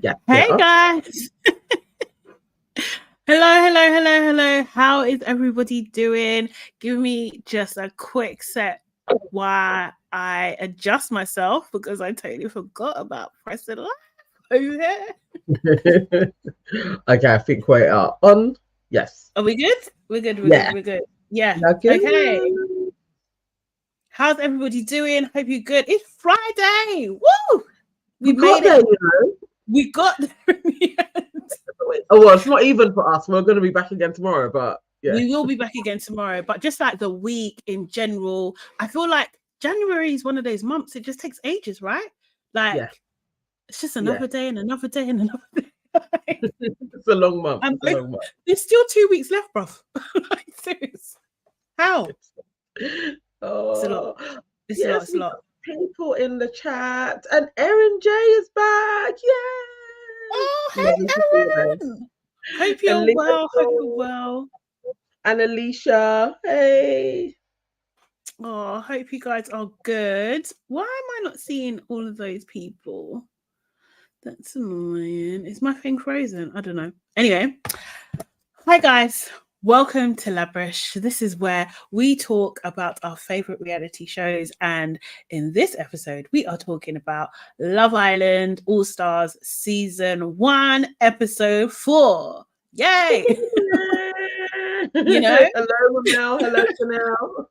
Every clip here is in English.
Yeah. Hey guys. Hello. How is everybody doing? Give me just a quick set while I adjust myself because I totally forgot about pressing live over here. Okay, I think we are on. Yes. Are we good? We're good. Yeah. Yeah. Good. Okay. How's everybody doing? Hope you're good. It's Friday. Woo! We made there, it. We got there in the end. Oh, well, it's not even for us. We're going to be back again tomorrow, but yeah. We will be back again tomorrow. But just like the week in general, I feel like January is one of those months. It just takes ages, right? Like it's just another day and another day and another day. It's a long month. There's still 2 weeks left, bruv. Like, serious. How? Oh, It's a lot. People in the chat, and Erin J is back. Yeah. Oh, hey, Erin. Hope you're well. And Alicia, hey. Oh, I hope you guys are good. Why am I not seeing all of those people? That's annoying. Is my thing frozen? I don't know. Anyway, hi guys. Welcome to Labrish. This is where we talk about our favorite reality shows. And in this episode, we are talking about Love Island All Stars Season 1, Episode 4. Yay! You know? Hello, Chanel.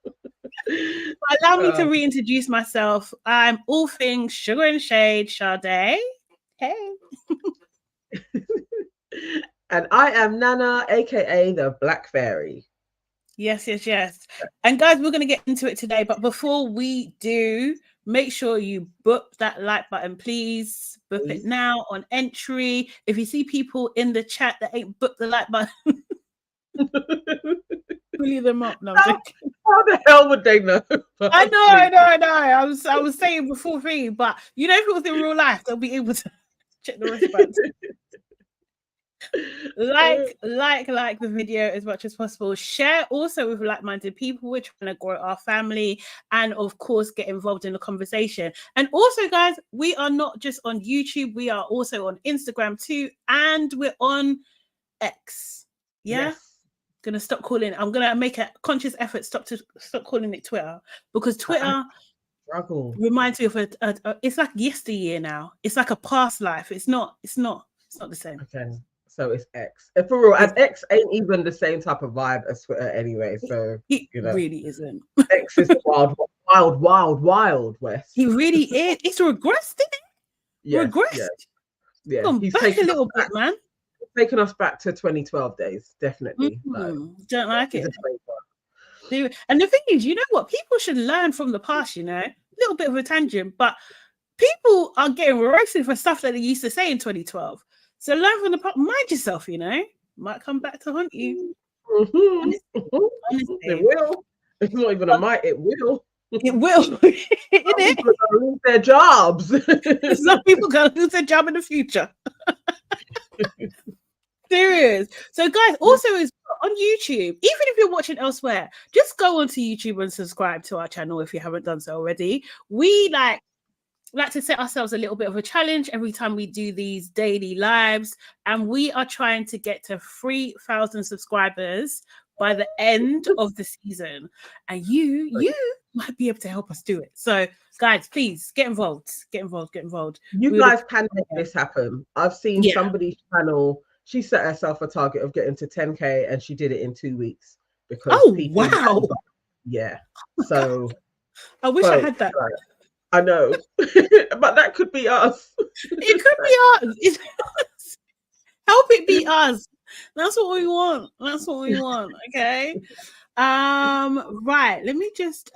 Allow me to reintroduce myself. I'm all things sugar and shade, Sade. Hey. And I am Nana, aka the Black Fairy. Yes. And guys, we're going to get into it today. But before we do, make sure you book that like button, please. Book it now on entry. If you see people in the chat that ain't booked the like button, bully them up. No, how the hell would they know? I know. I was saying before free, but you know, if it was in real life, they'll be able to check the response. like the video as much as possible. Share also with like-minded people. We're trying to grow our family and of course get involved in the conversation. And also, guys, we are not just on YouTube, we are also on Instagram too, and we're on X. I'm gonna make a conscious effort stop calling it Twitter, because Twitter reminds me of it's like yesteryear now. It's like a past life. It's not the same. Okay. So it's X. For real, and X ain't even the same type of vibe as Twitter anyway. So it really isn't. X is wild west. He really is. It's regressed, isn't it? Yes, regressed. Yeah. Gone back a little bit, man. Taking us back to 2012 days, definitely. Don't like it. And the thing is, you know what? People should learn from the past, you know? A little bit of a tangent, but people are getting roasted for stuff that they used to say in 2012. So learn from the past. Mind yourself, you know? Might come back to haunt you. Honestly. It will. It's not even a might, it will. It will. People are gonna lose their jobs. Some people are gonna lose their job in the future. Serious. So guys, also is on YouTube, even if you're watching elsewhere, just go onto YouTube and subscribe to our channel if you haven't done so already. We like to set ourselves a little bit of a challenge every time we do these daily lives, and we are trying to get to 3,000 subscribers by the end of the season, and you might be able to help us do it. So guys, please get involved. You guys can make this happen. I've seen somebody's channel, she set herself a target of getting to 10k and she did it in 2 weeks because wow. So I wish I had that. I know. But that could be us. It could be us. Help it be us. That's what we want. Okay. Right. Let me just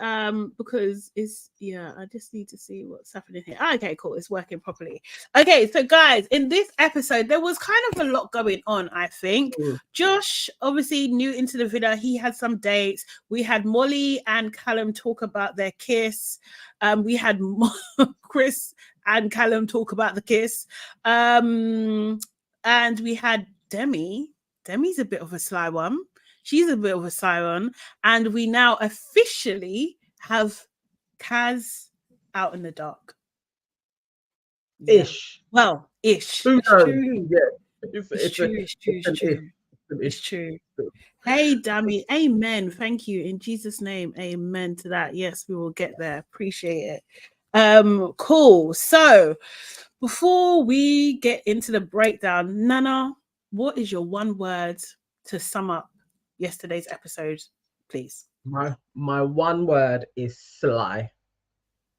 because I just need to see what's happening here. Okay, cool. It's working properly. Okay, so guys, in this episode, there was kind of a lot going on, I think. Josh, obviously new into the villa, he had some dates. We had Molly and Callum talk about their kiss. We had Chris and Callum talk about the kiss. And we had Demi. Demi's a bit of a sly one. She's a bit of a siren. And we now officially have KAZ out in the dark. Ish. Well, ish. Who It's knows? true. Yeah. It's true. It's true. Hey, Demi. Amen. Thank you. In Jesus' name, amen to that. Yes, we will get there. Appreciate it. Cool. So before we get into the breakdown, Nana, what is your one word to sum up yesterday's episode, please? My one word is sly.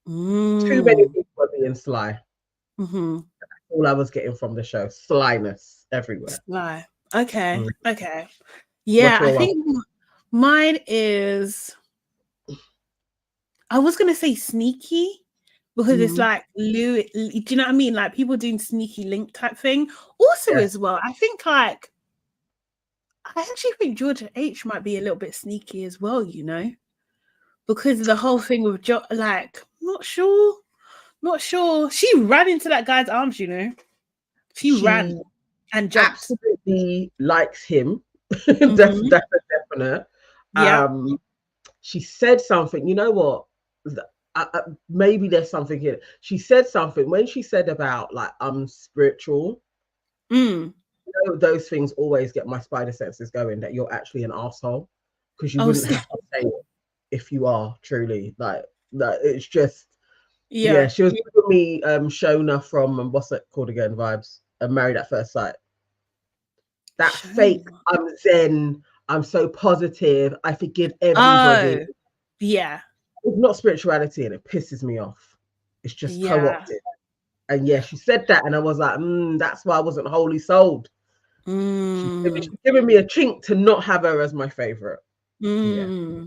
Too many people are being sly. Mm-hmm. That's all I was getting from the show. Slyness everywhere. Sly. Okay. Okay. Yeah, I think mine is, I was going to say sneaky, because it's like, do you know what I mean? Like people doing sneaky link type thing. Also, as well, I think I actually think Georgia H might be a little bit sneaky as well, you know, because of the whole thing with like, not sure. She ran into that guy's arms, you know. She ran and jumped. Absolutely likes him. That's a definite. Yeah. She said something. You know what? Maybe there's something here. She said something when she said about like spiritual. You know, those things always get my spider senses going. That you're actually an asshole, because you wouldn't have to say it if you are truly like. It's just. Yeah, she was giving me Shona from what's it called again? Vibes. Married at First Sight. That fake. I'm zen. I'm so positive. I forgive everybody. Oh, yeah. It's not spirituality, and it pisses me off. It's just co-opted. And yeah, she said that, and I was like, that's why I wasn't wholly sold. She's giving me a chink to not have her as my favorite. Yeah.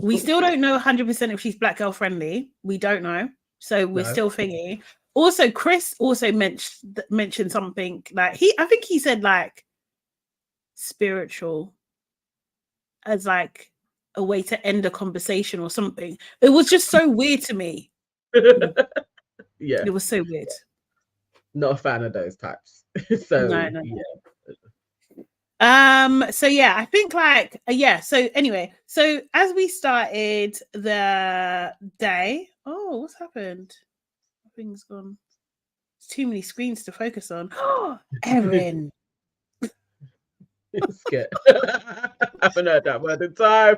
We still don't know 100% if she's black girl friendly. We don't know, so we're still thinking. Also, Chris also mentioned something like I think he said like spiritual as like a way to end a conversation or something. It was just so weird to me. Yeah, it was so weird. Not a fan of those types. So no. Yeah. So yeah, I think like so anyway, so as we started the day, what's happened? Nothing's gone. There's too many screens to focus on. Erin. Scared. I haven't heard that word in time.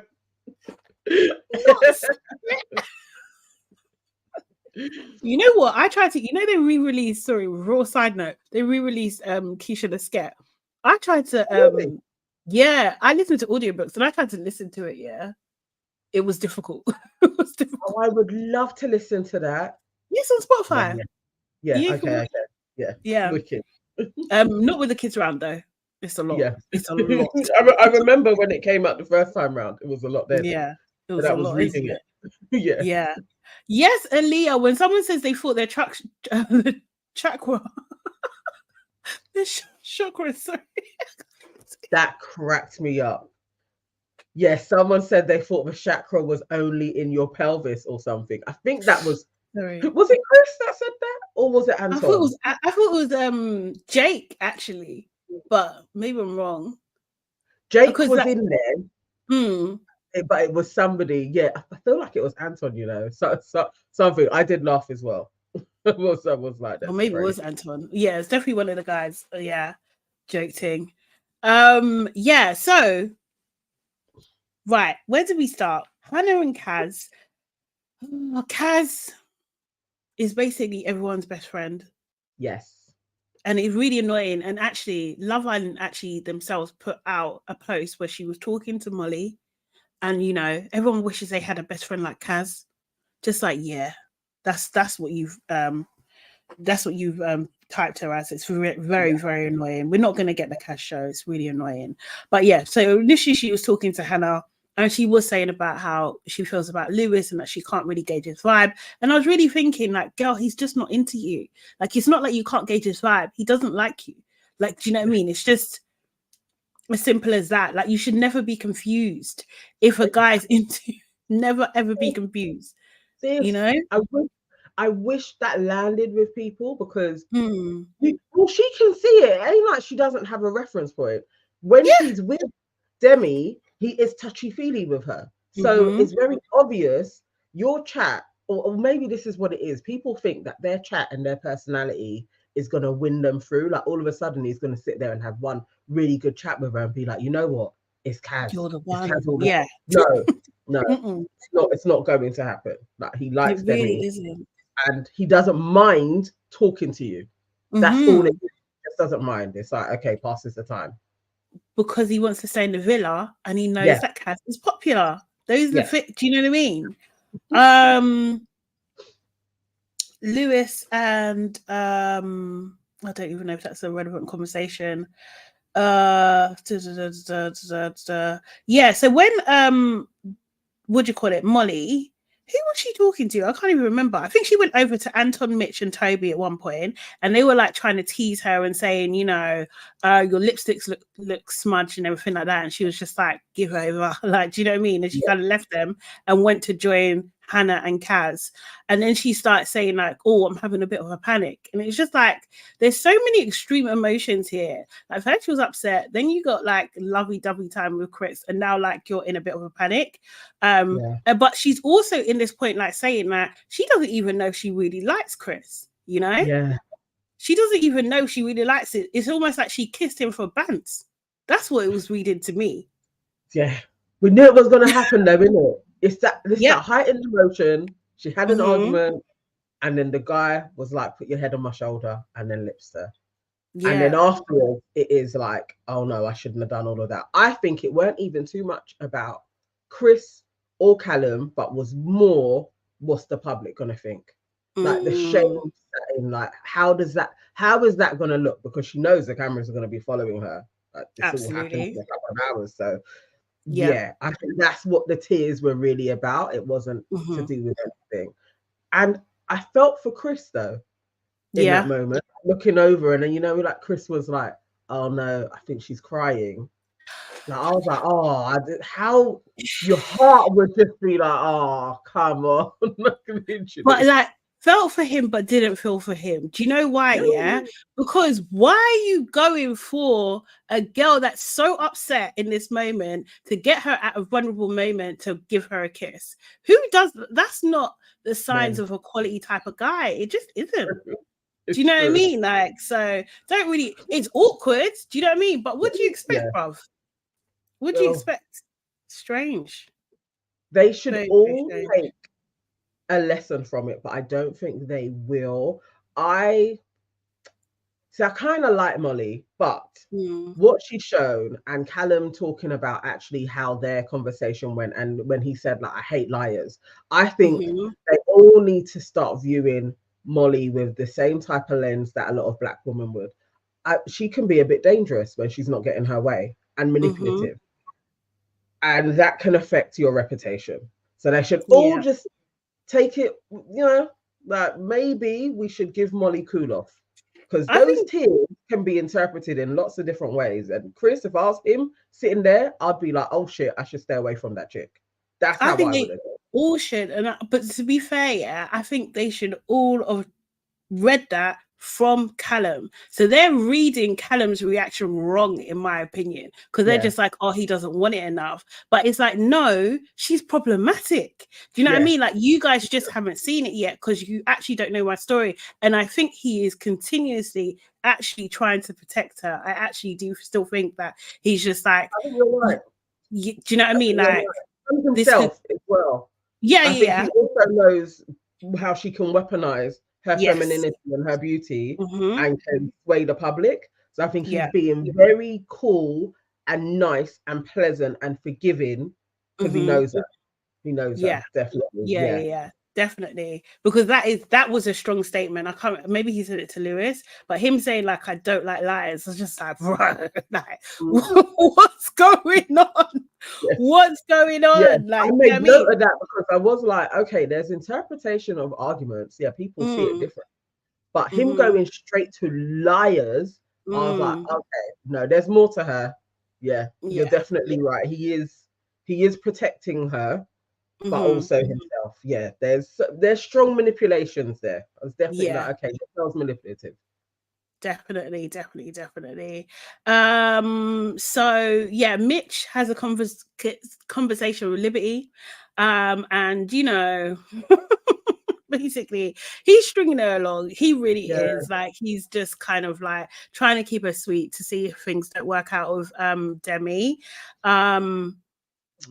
You know what? I tried to, they re-released, raw side note, they re-released Keisha the Sket. I tried to I listened to audiobooks and I tried to listen to it, it was difficult. I would love to listen to that. Yes, on Spotify. Yeah. Okay. Yeah. Wicked. Not with the kids around though. It's a lot. Yeah. It's a lot. I remember when it came out the first time round, it was a lot then. Yeah. It was a lot, reading it. Yeah. Yes, Aaliyah, when someone says they thought their the chakra sorry. That cracked me up. Yes, someone said they thought the chakra was only in your pelvis or something. I think that was Sorry. Was it Chris that said that, or was it Anton? I thought it was Jake actually, but maybe I'm wrong. Jake was in there. But it was somebody. Yeah, I feel like it was Anton. You know, so something. I did laugh as well. I was like that. Or maybe it was Anton. Yeah, it's definitely one of the guys. Yeah, joke thing. Yeah. So, right, where did we start? Hannah and KAZ. KAZ is basically everyone's best friend. Yes. And it's really annoying. And actually, Love Island themselves put out a post where she was talking to Molly. And, everyone wishes they had a best friend like KAZ. Just like, that's what you've typed her as. It's very, very, very annoying. We're not going to get the KAZ show. It's really annoying. But yeah, so initially she was talking to Hannah and she was saying about how she feels about Lewis and that she can't really gauge his vibe. And I was really thinking like, girl, he's just not into you. Like, it's not like you can't gauge his vibe. He doesn't like you. Like, do you know what I mean? It's just as simple as that. Like, you should never be confused if a guy's into you. Never ever be confused. I wish that landed with people because she can see it. It ain't like she doesn't have a reference point. When she's with Demi, he is touchy-feely with her. So it's very obvious your chat or maybe this is what it is. People think that their chat and their personality is going to win them through. Like all of a sudden, he's going to sit there and have one really good chat with her and be like, you know what? It's KAZ. You're the It's one. KAZ all the Yeah. No, no, it's not going to happen. Like he likes It really Demi, isn't. and he doesn't mind talking to you. That's all it is. He just doesn't mind. It's like, okay, passes the time. Because he wants to stay in the villa and he knows Yeah. that KAZ is popular. Those are Yeah. the fit. Do you know what I mean? Lewis and I don't even know if that's a relevant conversation. Yeah, so when what do you call it, Molly, who was she talking to? I can't even remember. I think she went over to Anton, Mitch, and Toby at one point, and they were like trying to tease her and saying, you know, your lipsticks look smudged and everything like that. And she was just like, give over, like, do you know what I mean? And she kind of left them and went to join Hannah and KAZ. And then she started saying like, oh, I'm having a bit of a panic. And it's just like, there's so many extreme emotions here. Like first she was upset, then you got like lovey-dovey time with Chris, and now like you're in a bit of a panic. But she's also in this point like saying that she doesn't even know if she really likes Chris, you know? Yeah. She doesn't even know if she really likes it. It's almost like she kissed him for bants. That's what it was reading to me. Yeah. We knew it was going to happen though, isn't it? It's that heightened emotion. She had an argument, and then the guy was like, put your head on my shoulder, and then lips her. Yeah. And then afterwards, it is like, oh no, I shouldn't have done all of that. I think it weren't even too much about Chris or Callum, but was more, what's the public going to think? Like the shame setting, like how is that going to look? Because she knows the cameras are going to be following her. Like, this all happened in a couple of hours. So yeah, I think that's what the tears were really about. It wasn't to do with anything. And I felt for Chris though, in that moment, looking over, and then, you know, like Chris was like, oh no, I think she's crying. Like, I was like, oh, how your heart would just be like, oh, come on. But like, felt for him, but didn't feel for him. Do you know why? Yeah, because why are you going for a girl that's so upset in this moment to get her at a vulnerable moment to give her a kiss? Who does? That's not the signs of a quality type of guy. It just isn't. Do you know what I mean? Like, so don't really. It's awkward. Do you know what I mean? But what do you expect, bruv? What do you expect? Strange. They should all take a lesson from it, but I don't think they will. I kind of like Molly, but what she's shown, and Callum talking about actually how their conversation went, and when he said like, I hate liars, I think they all need to start viewing Molly with the same type of lens that a lot of Black women would. She can be a bit dangerous when she's not getting her way and manipulative, and that can affect your reputation. So they should all just take it, you know, like maybe we should give Molly cool off, because those tears can be interpreted in lots of different ways. And Chris, if I was him sitting there, I'd be like, oh shit, I should stay away from that chick. That's how I would have done. All should, but to be fair, I think they should all have read that from Callum. So they're reading Callum's reaction wrong, in my opinion, because they're just like, oh, he doesn't want it enough. But it's like, no, she's problematic. Do you know what I mean? Like, you guys just haven't seen it yet because you actually don't know my story. And I think he is continuously actually trying to protect her. I actually do still think that he's just like, I think you're right. Do you know what I mean? Like, himself as well. I think he also knows how she can weaponize her femininity and her beauty and can sway the public. So I think he's being very cool and nice and pleasant and forgiving because he knows her. He knows her, definitely. Yeah, definitely. Because that was a strong statement. I can't, maybe he said it to Lewis, but him saying like, I don't like liars, was just like, bro, like, what's going on? What's going on? Like, I made note of that because I was like, okay, there's interpretation of arguments. Yeah, people see it different. But him going straight to liars, I was like, okay, no, there's more to her. Yeah, you're definitely right. He is protecting her, but also himself. Yeah, there's strong manipulations there. I was definitely like, okay, this sounds manipulative. Definitely. So yeah, Mitch has a conversation with Liberty, and you know, basically he's stringing her along. He really is. Like, he's just kind of like trying to keep her sweet to see if things don't work out with Demi. And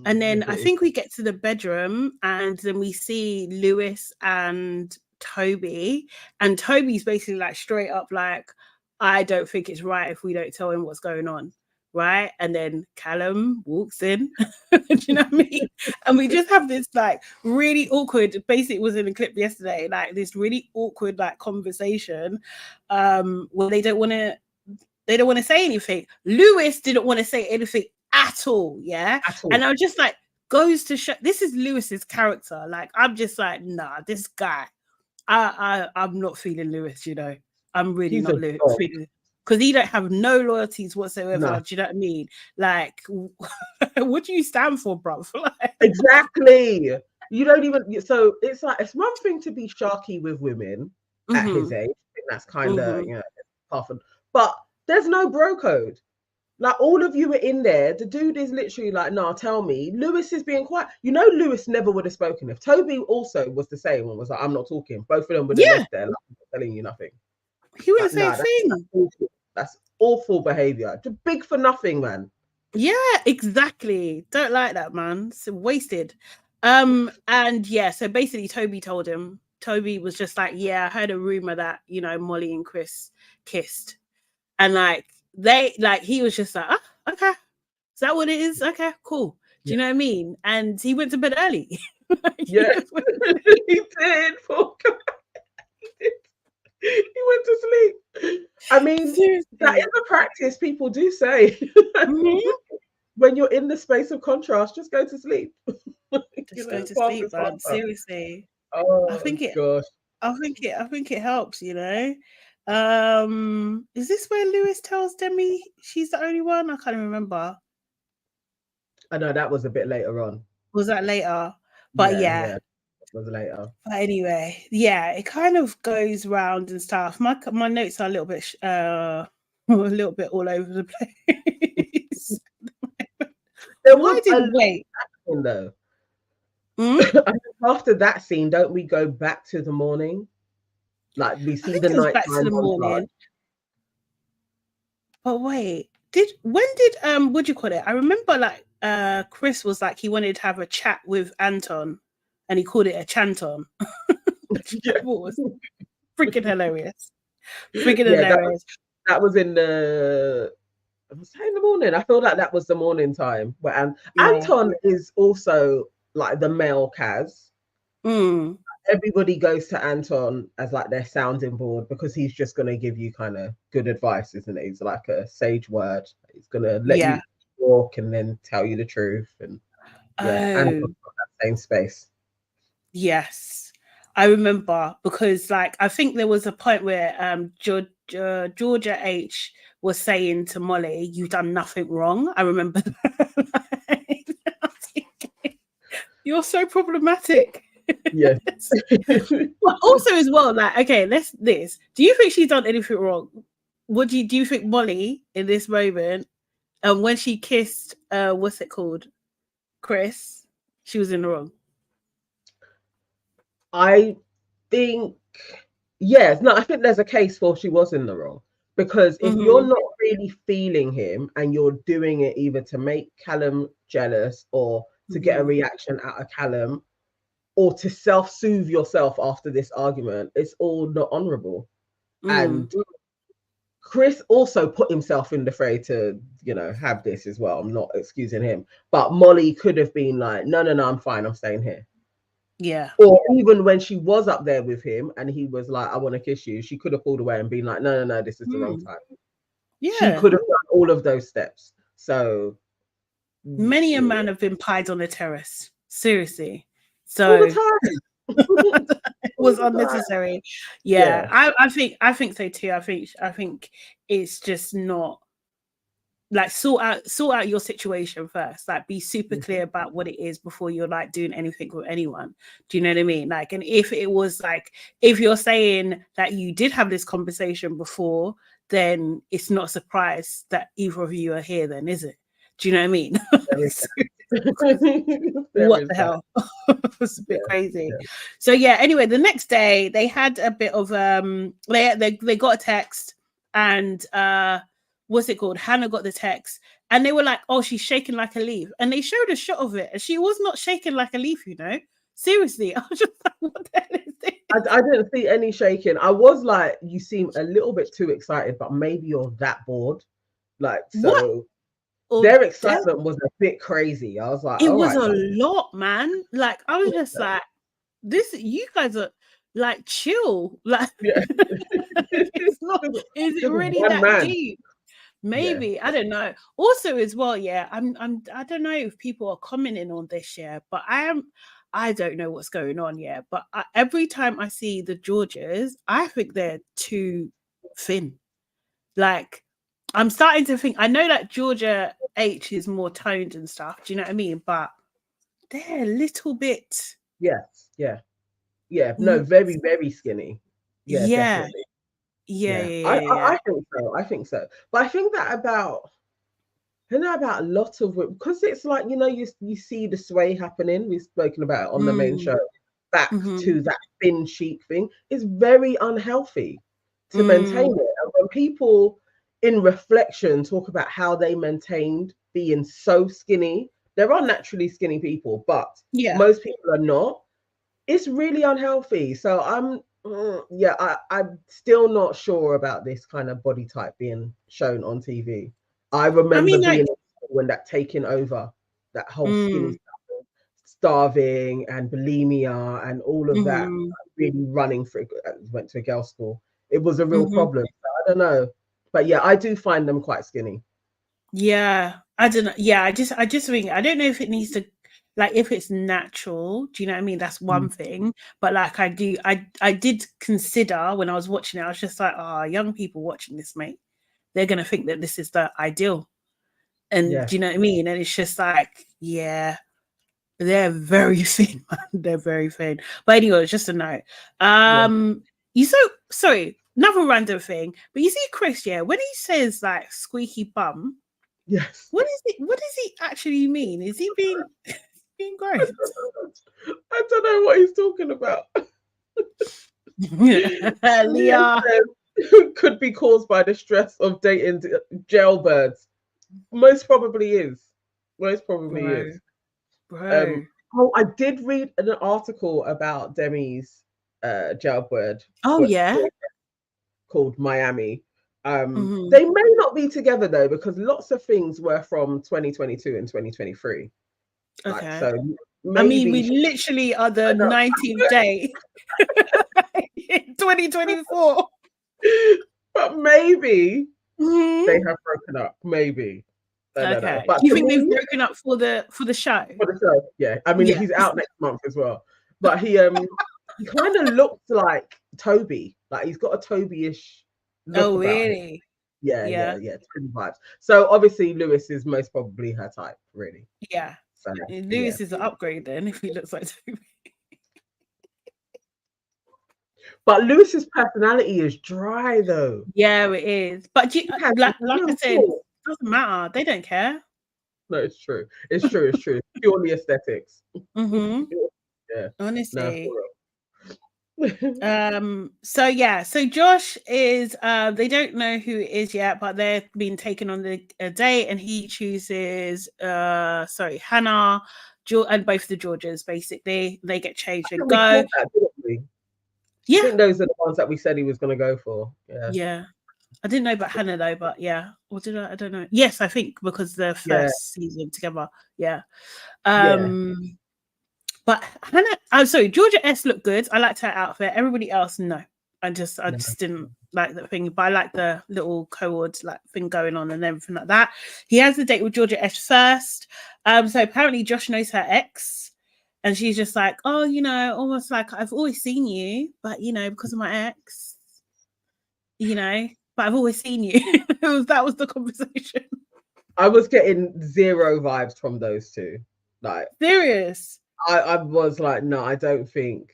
then I think we get to the bedroom, and then we see Lewis and Toby, and Toby's basically like straight up like, I don't think it's right if we don't tell him what's going on. Right. And then Callum walks in. Do you know what I mean? And we just have this like really awkward, basically it was in a clip yesterday, like this really awkward like conversation where they don't want to say anything. Lewis didn't want to say anything at all. Yeah. At all. And I was just like, goes to show this is Lewis's character. Like, I'm just like, nah, this guy, I'm not feeling Lewis, you know. I'm really not feeling, because he don't have no loyalties whatsoever. No. Do you know what I mean? Like, what do you stand for, bruv? Like, exactly. You don't even. So it's like, it's one thing to be sharky with women at his age. I think that's kind of you know, half. But there's no bro code. Like, all of you are in there. The dude is literally like, nah, tell me. Lewis is being quiet. You know, Lewis never would have spoken. If Toby also was the same and was like, I'm not talking, both of them would have left there, like, I'm not telling you nothing. He wouldn't say a thing. That's awful behavior. It's big for nothing, man. Yeah, exactly. Don't like that, man. It's wasted. And yeah, so basically Toby told him. Toby was just like, yeah, I heard a rumor that, you know, Molly and Chris kissed. And like, he was just like, oh, okay. Is that what it is? Okay, cool. Do you know what I mean? And he went to bed early. Yeah, he did. Poor guy. He went to sleep. I mean, seriously, that is a practice people do say. When you're in the space of contrast, just go to sleep. Just go to sleep, man. Seriously. Oh, I think gosh. I think it helps, you know. Is this where Lewis tells Demi she's the only one? I can't remember. I know that was a bit later on. Was that later? But yeah. Was later. But anyway, yeah, it kind of goes round and stuff. My notes are a little bit all over the place. Why did wait though? After that scene, don't we go back to the morning? Like, we see the night back to the morning. But wait, when did what do you call it? I remember like Chris was like he wanted to have a chat with Anton. And he called it a chanton. Was freaking hilarious. Hilarious. That was in the morning. I feel like that was the morning time. Where Anton is also like the male KAZ. Everybody goes to Anton as like their sounding board because he's just going to give you kind of good advice, isn't it? He's like a sage word. He's going to let you walk and then tell you the truth. And Anton's got that same space. Yes, I remember, because like I think there was a point where Georgia H was saying to Molly, "You've done nothing wrong." I remember that. You're so problematic. Yes. But also as well, like, okay, do you think she's done anything wrong? Do you think Molly in this moment, when she kissed what's it called, Chris, she was in the wrong? I think, yes. No, I think there's a case for she was in the wrong. Because if you're not really feeling him and you're doing it either to make Callum jealous or to get a reaction out of Callum or to self-soothe yourself after this argument, it's all not honourable. And Chris also put himself in the fray to, you know, have this as well. I'm not excusing him. But Molly could have been like, no, I'm fine. I'm staying here. Yeah. Or even when she was up there with him and he was like, I want to kiss you, she could have pulled away and been like, no, this is the wrong time. Yeah. She could have done all of those steps. So many a man have been pied on the terrace. Seriously. So all the time. It was unnecessary. Yeah. I think so too. I think it's just not, like, sort out your situation first. Like, be super clear about what it is before you're like doing anything with anyone. Do you know what I mean? Like, and if it was like, if you're saying that you did have this conversation before, then it's not a surprise that either of you are here then, is it? Do you know what I mean? What the hell? It's a bit crazy. So yeah, anyway, the next day they had a bit of they got a text, and what's it called? Hannah got the text, and they were like, "Oh, she's shaking like a leaf," and they showed a shot of it, and she was not shaking like a leaf, you know. Seriously, I was just like, "What the hell is this?" I didn't see any shaking. I was like, you seem a little bit too excited, but maybe you're that bored. Like, What? so their excitement was a bit crazy. I was like, it all was right, a lot, man. Like, I was just like, this, you guys are like chill. Like, yeah. it's not, is it really that deep? Maybe, I don't know. Also, as well, yeah, I don't know if people are commenting on this, yeah, but I don't know what's going on, yeah. But every time I see the Georges, I think they're too thin. Like, I'm starting to think, I know that Georgia H is more toned and stuff. Do you know what I mean? But they're a little bit. Yes, yeah. No, very, very skinny. Yeah, Yeah. definitely. Yeah. I think so. I think so. But I think that about a lot of it, because it's like, you see the sway happening. We've spoken about it on the main show. Back to that thin chic thing is very unhealthy to maintain it. And when people in reflection talk about how they maintained being so skinny, there are naturally skinny people, but most people are not. It's really unhealthy. So I'm still not sure about this kind of body type being shown on TV. I remember being when that taking over, that whole skinny stuff, starving and bulimia and all of that really running through. Went to a girls' school. It was a real problem. So I don't know, but yeah, I do find them quite skinny. Yeah, I don't know. Yeah, I just think, I don't know if it needs to, like, if it's natural. Do you know what I mean? That's one thing. But like, I did consider when I was watching it, I was just like, oh, young people watching this, mate, they're gonna think that this is the ideal. And do you know what I mean? And it's just like, yeah, they're very thin, man. They're very thin. But anyway, it's just a note. You sorry, another random thing, but you see Chris, yeah, when he says like squeaky bum, yes, what does he actually mean? Is he being gross? I don't know what he's talking about. Leah could be caused by the stress of dating jailbirds. Most probably is. Bro. I did read an article about Demi's jailbird. Oh yeah. Called Miami. They may not be together though, because lots of things were from 2022 and 2023. Okay. Like, so I mean, we literally are the 19th day in 2024. But maybe they have broken up. Maybe. I don't know. But do you think they've broken up for the show? For the show, yeah. I mean, he's out next month as well. But he kind of looks like Toby. Like, he's got a Toby-ish look. Oh, really? Yeah. Twin vibes. So obviously Lewis is most probably her type, really. Yeah. So, Lewis is an upgrade then if he looks like Toby. But Lewis's personality is dry though. Yeah, it is. But like I said, it doesn't matter. They don't care. No, it's true. It's purely aesthetics. Yeah. Honestly. So Josh is they don't know who it is yet, but they're being taken on a date, and he chooses Hannah, and both the Georges. Basically, they get changed and go. I think those are the ones that we said he was going to go for. Yeah. I didn't know about Hannah though, but yeah. Or did I? I don't know. Yes, I think because the first season together. Yeah. But Hannah, I'm sorry, Georgia S looked good. I liked her outfit. Everybody else, no. I just didn't like that thing. But I like the little co-ord like thing going on and everything like that. He has a date with Georgia S first. So apparently Josh knows her ex. And she's just like, oh, almost like I've always seen you, but because of my ex, but I've always seen you. That was the conversation. I was getting zero vibes from those two. Like, serious. I was like, no, I don't think.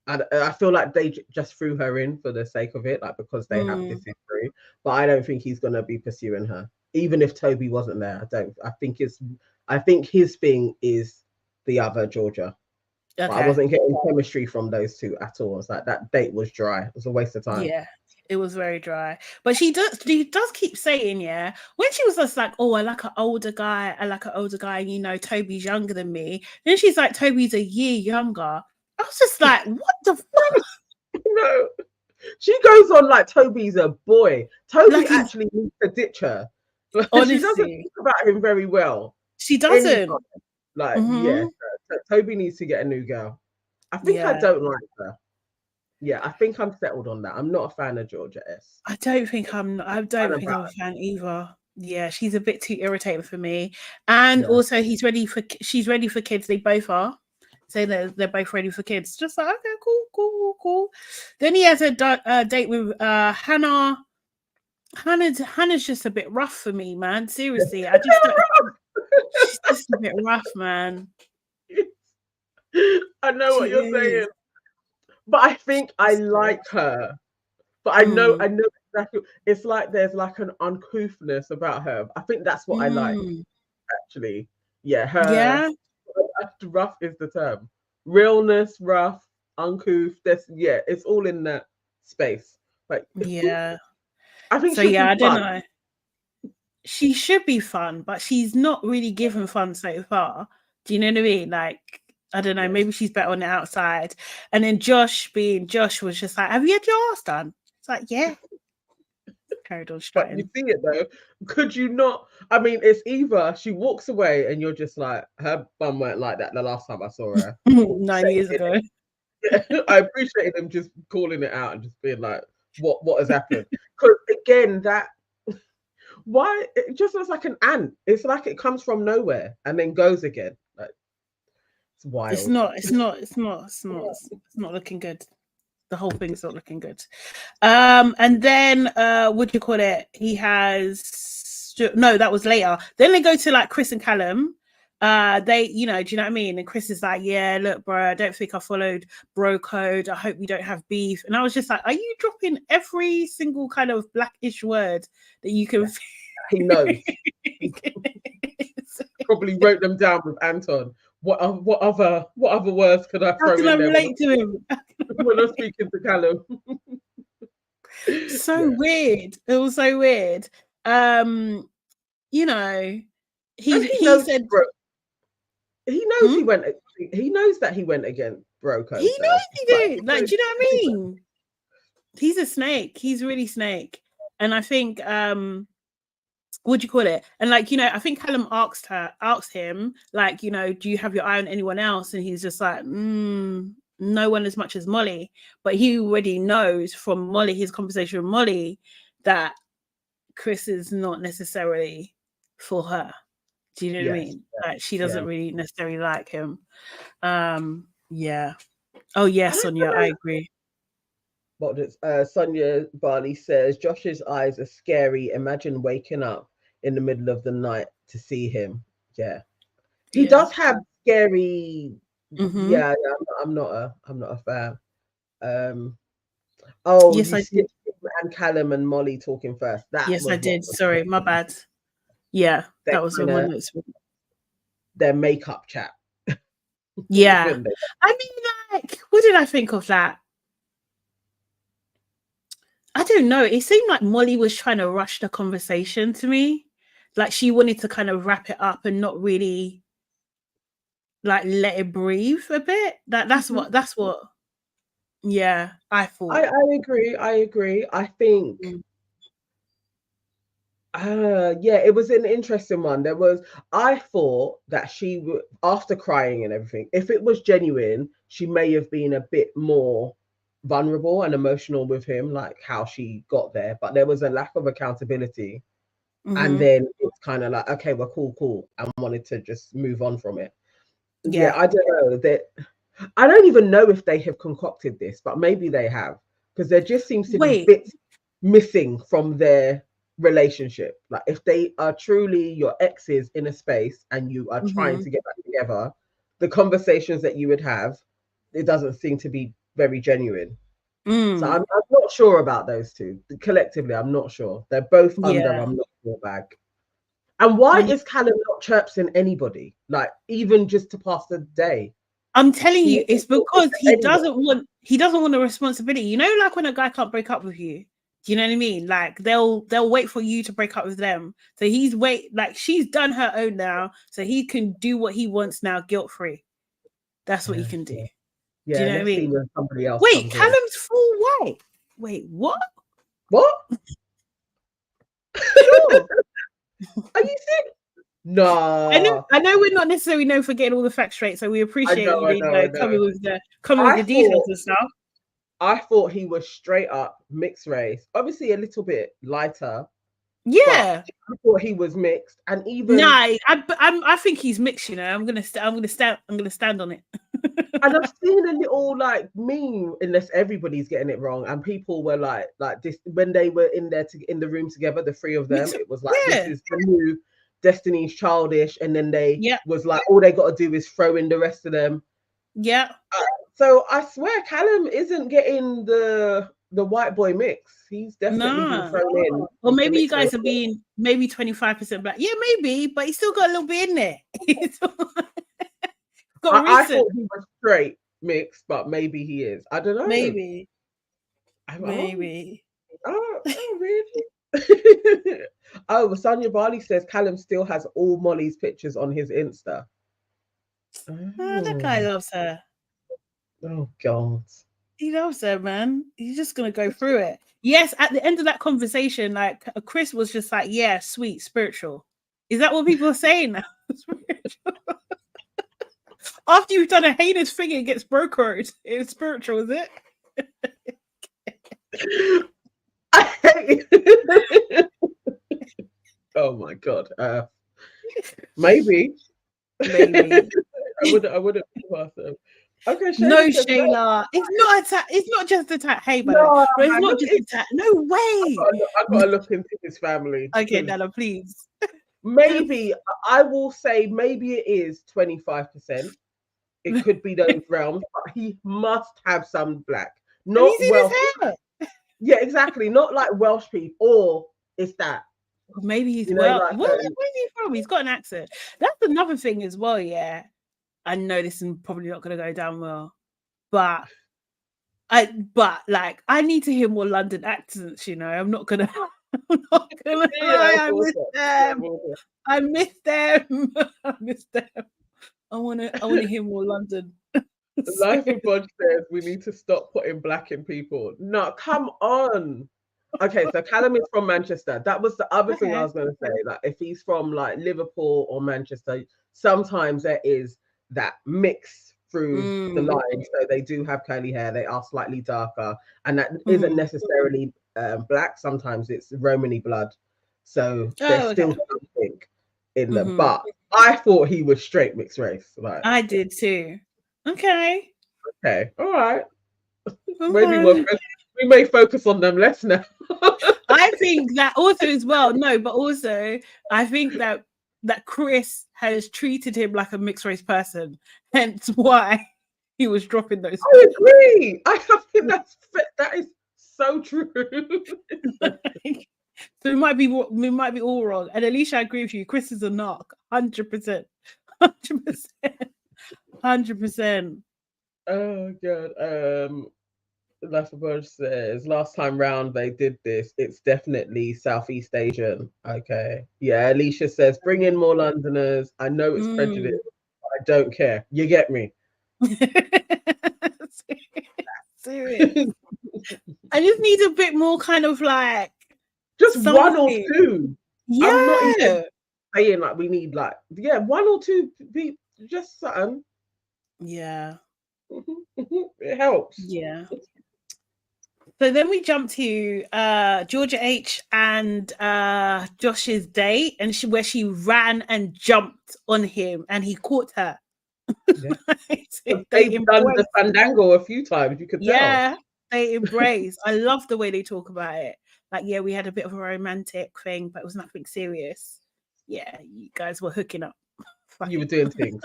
I feel like they just threw her in for the sake of it, like because they have this history. But I don't think he's gonna be pursuing her, even if Toby wasn't there. I think it's I think his thing is the other Georgia. Okay. But I wasn't getting chemistry from those two at all. It's like that date was dry. It was a waste of time. Yeah, it was very dry. But she does keep saying, yeah, when she was just like, oh, I like an older guy, you know, Toby's younger than me. Then she's like, Toby's a year younger. I was just like, what the fuck? No. She goes on like Toby's a boy. Toby like actually needs to ditch her. Honestly, she doesn't think about him very well. She doesn't. Like, yeah, Toby needs to get a new girl. I think I don't like her. Yeah, I think I'm settled on that. I'm not a fan of Georgia S. I don't think I'm a fan either. Yeah, she's a bit too irritating for me. And also, she's ready for kids. They both are. So they're both ready for kids. Just like, okay, cool. Then he has a date with Hannah. Hannah's just a bit rough for me, man. Seriously, I just don't. She's just a bit rough, man. I know what you're saying, but I think I like her. But I know exactly. It's like there's like an uncouthness about her. I think that's what I like. Actually, yeah, her. Yeah, rough is the term. Realness, rough, uncouth. It's all in that space. Like, yeah, I think so. Yeah, I don't know. She should be fun, but she's not really given fun so far. Do you know what I mean? Like, I don't know. Maybe she's better on the outside. And then Josh was just like, "Have you had your ass done?" It's like, yeah. Carried on strutting. But you see it though. Could you not? I mean, it's either she walks away and you're just like, her bum weren't like that the last time I saw her 9 years ago. I appreciated them just calling it out and just being like, what has happened? Because again, that why it just looks like an ant. It's like it comes from nowhere and then goes again. Like, it's wild. It's not looking good. The whole thing's not looking good. And then what do you call it? He has that was later. Then they go to like Chris and Callum. They, you know, do you know what I mean? And Chris is like, yeah, look, bro, I don't think I followed bro code. I hope we don't have beef. And I was just like, are you dropping every single kind of blackish word that you can? He knows. Probably wrote them down with Anton. What other words could I throw in there? Relate to him when I'm speaking to Callum? Weird. It was so weird. You know, he said, bro, he knows he went. He knows that he went against bro code. He knows he did. Like, do you know what I mean? He's a snake. He's really snake. And I think what do you call it? And like, you know, I think Callum asked him, like, you know, do you have your eye on anyone else? And he's just like, no one as much as Molly. But he already knows from Molly, his conversation with Molly, that Chris is not necessarily for her. Do you know what I mean? Like, she doesn't really necessarily like him. Yeah. Oh yes, Sonia, I agree. What does Sonia Barley says? Josh's eyes are scary. Imagine waking up in the middle of the night to see him. Yeah, he does have scary. Yeah, I'm not a fan. Yes, I did. And Callum and Molly talking first. Yes, I did. Sorry, my bad. Yeah, that was the one that's their makeup chat. Yeah, I mean, like, what did I think of that? I don't know. It seemed like Molly was trying to rush the conversation to me. Like, she wanted to kind of wrap it up and not really like let it breathe a bit. That's what. Yeah, I thought. I agree. I think. It was an interesting one. I thought that she would, after crying and everything, if it was genuine, she may have been a bit more vulnerable and emotional with him, like how she got there. But there was a lack of accountability. And then it's kind of like, okay, we're cool. And wanted to just move on from it. Yeah, I don't know. I don't even know if they have concocted this, but maybe they have. Because there just seems to be bits missing from their relationship. Like, if they are truly your exes in a space and you are trying to get back together, the conversations that you would have, it doesn't seem to be very genuine. So I'm not sure about those two collectively. I'm not sure. They're both under I'm not sure bag. And why is Callum not chirping anybody? Like, even just to pass the day? I'm telling you, it's because he doesn't want the responsibility. You know, like when a guy can't break up with you. Do you know what I mean? Like they'll wait for you to break up with them. So like she's done her own now, so he can do what he wants now, guilt free. That's what he can do. Yeah, do you know what I mean? When somebody else Wait, Callum's full white. Wait, what? What? Sure. Are you serious? No. I know we're not necessarily known for getting all the facts straight, so we appreciate you coming with the details and stuff. I thought he was straight up mixed race, obviously a little bit lighter. Yeah, I thought he was mixed, and even I think he's mixed. You know, I'm gonna stand on it. And I've seen a little like meme, unless everybody's getting it wrong, and people were like this when they were in the room together, the three of them. It was like this is the new Destiny's Childish, and then they was like all they got to do is throw in the rest of them. Yeah. So I swear Callum isn't getting the white boy mix. He's definitely been thrown in. Or maybe you guys are being maybe 25% black. Yeah, maybe, but he's still got a little bit in there. I thought he was straight mixed, but maybe he is. I don't know. Maybe. Oh, really? Oh, Sonia Barley says Callum still has all Molly's pictures on his Insta. Oh, that guy loves her. Oh God. He loves her, man. He's just gonna go through it. Yes, at the end of that conversation, like Chris was just like, yeah, sweet, spiritual. Is that what people are saying now? After you've done a heinous thing, it gets brokered. It's spiritual, is it? Oh my God. Maybe. I wouldn't be awesome. Okay, Shayla, no, Shayla. It's not just attack. Hey, but it's not just attack. No way. I've got to look into his family. Okay, Nana, please. Maybe I will say maybe it is 25%. It could be those realms, but he must have some black. Not Welsh. Yeah, exactly. Not like Welsh people, or it's that. Maybe he's Welsh. Where's he from? He's got an accent. That's another thing as well. Yeah, I know this is probably not going to go down well, but I need to hear more London accents. You know, I'm not gonna lie. I miss them. I want to hear more London. Life of Bodge says we need to stop putting black in people. No, come on. Okay, so Callum is from Manchester. That was the other thing I was going to say. Like, if he's from like Liverpool or Manchester, sometimes there is that mix through the line. So they do have curly hair. They are slightly darker, and that isn't necessarily black. Sometimes it's Romany blood. So there's still something in them. But I thought he was straight mixed race. Like, I did too. Okay. All right. Maybe we may focus on them less now. I think that also as well. No, but also I think that Chris has treated him like a mixed race person, hence why he was dropping those. I agree. I think that is so true. So we might be all wrong. And Alicia, I agree with you. Chris is a narc, 100%, 100%. Oh God. Life of Bodge says last time round they did this. It's definitely Southeast Asian. Okay. Yeah, Alicia says bring in more Londoners. I know it's prejudice. I don't care. You get me. Serious. I just need a bit more kind of like just something. One or two. Yeah. I'm not even saying like we need like one or two people. Just something. Yeah. It helps. Yeah. So then we jump to Georgia H and Josh's date, and where she ran and jumped on him, and he caught her. Yeah. They've done the fandango a few times. You could tell. Yeah, they embrace. I love the way they talk about it. Like, yeah, we had a bit of a romantic thing, but it was nothing serious. Yeah, you guys were hooking up. You were doing things.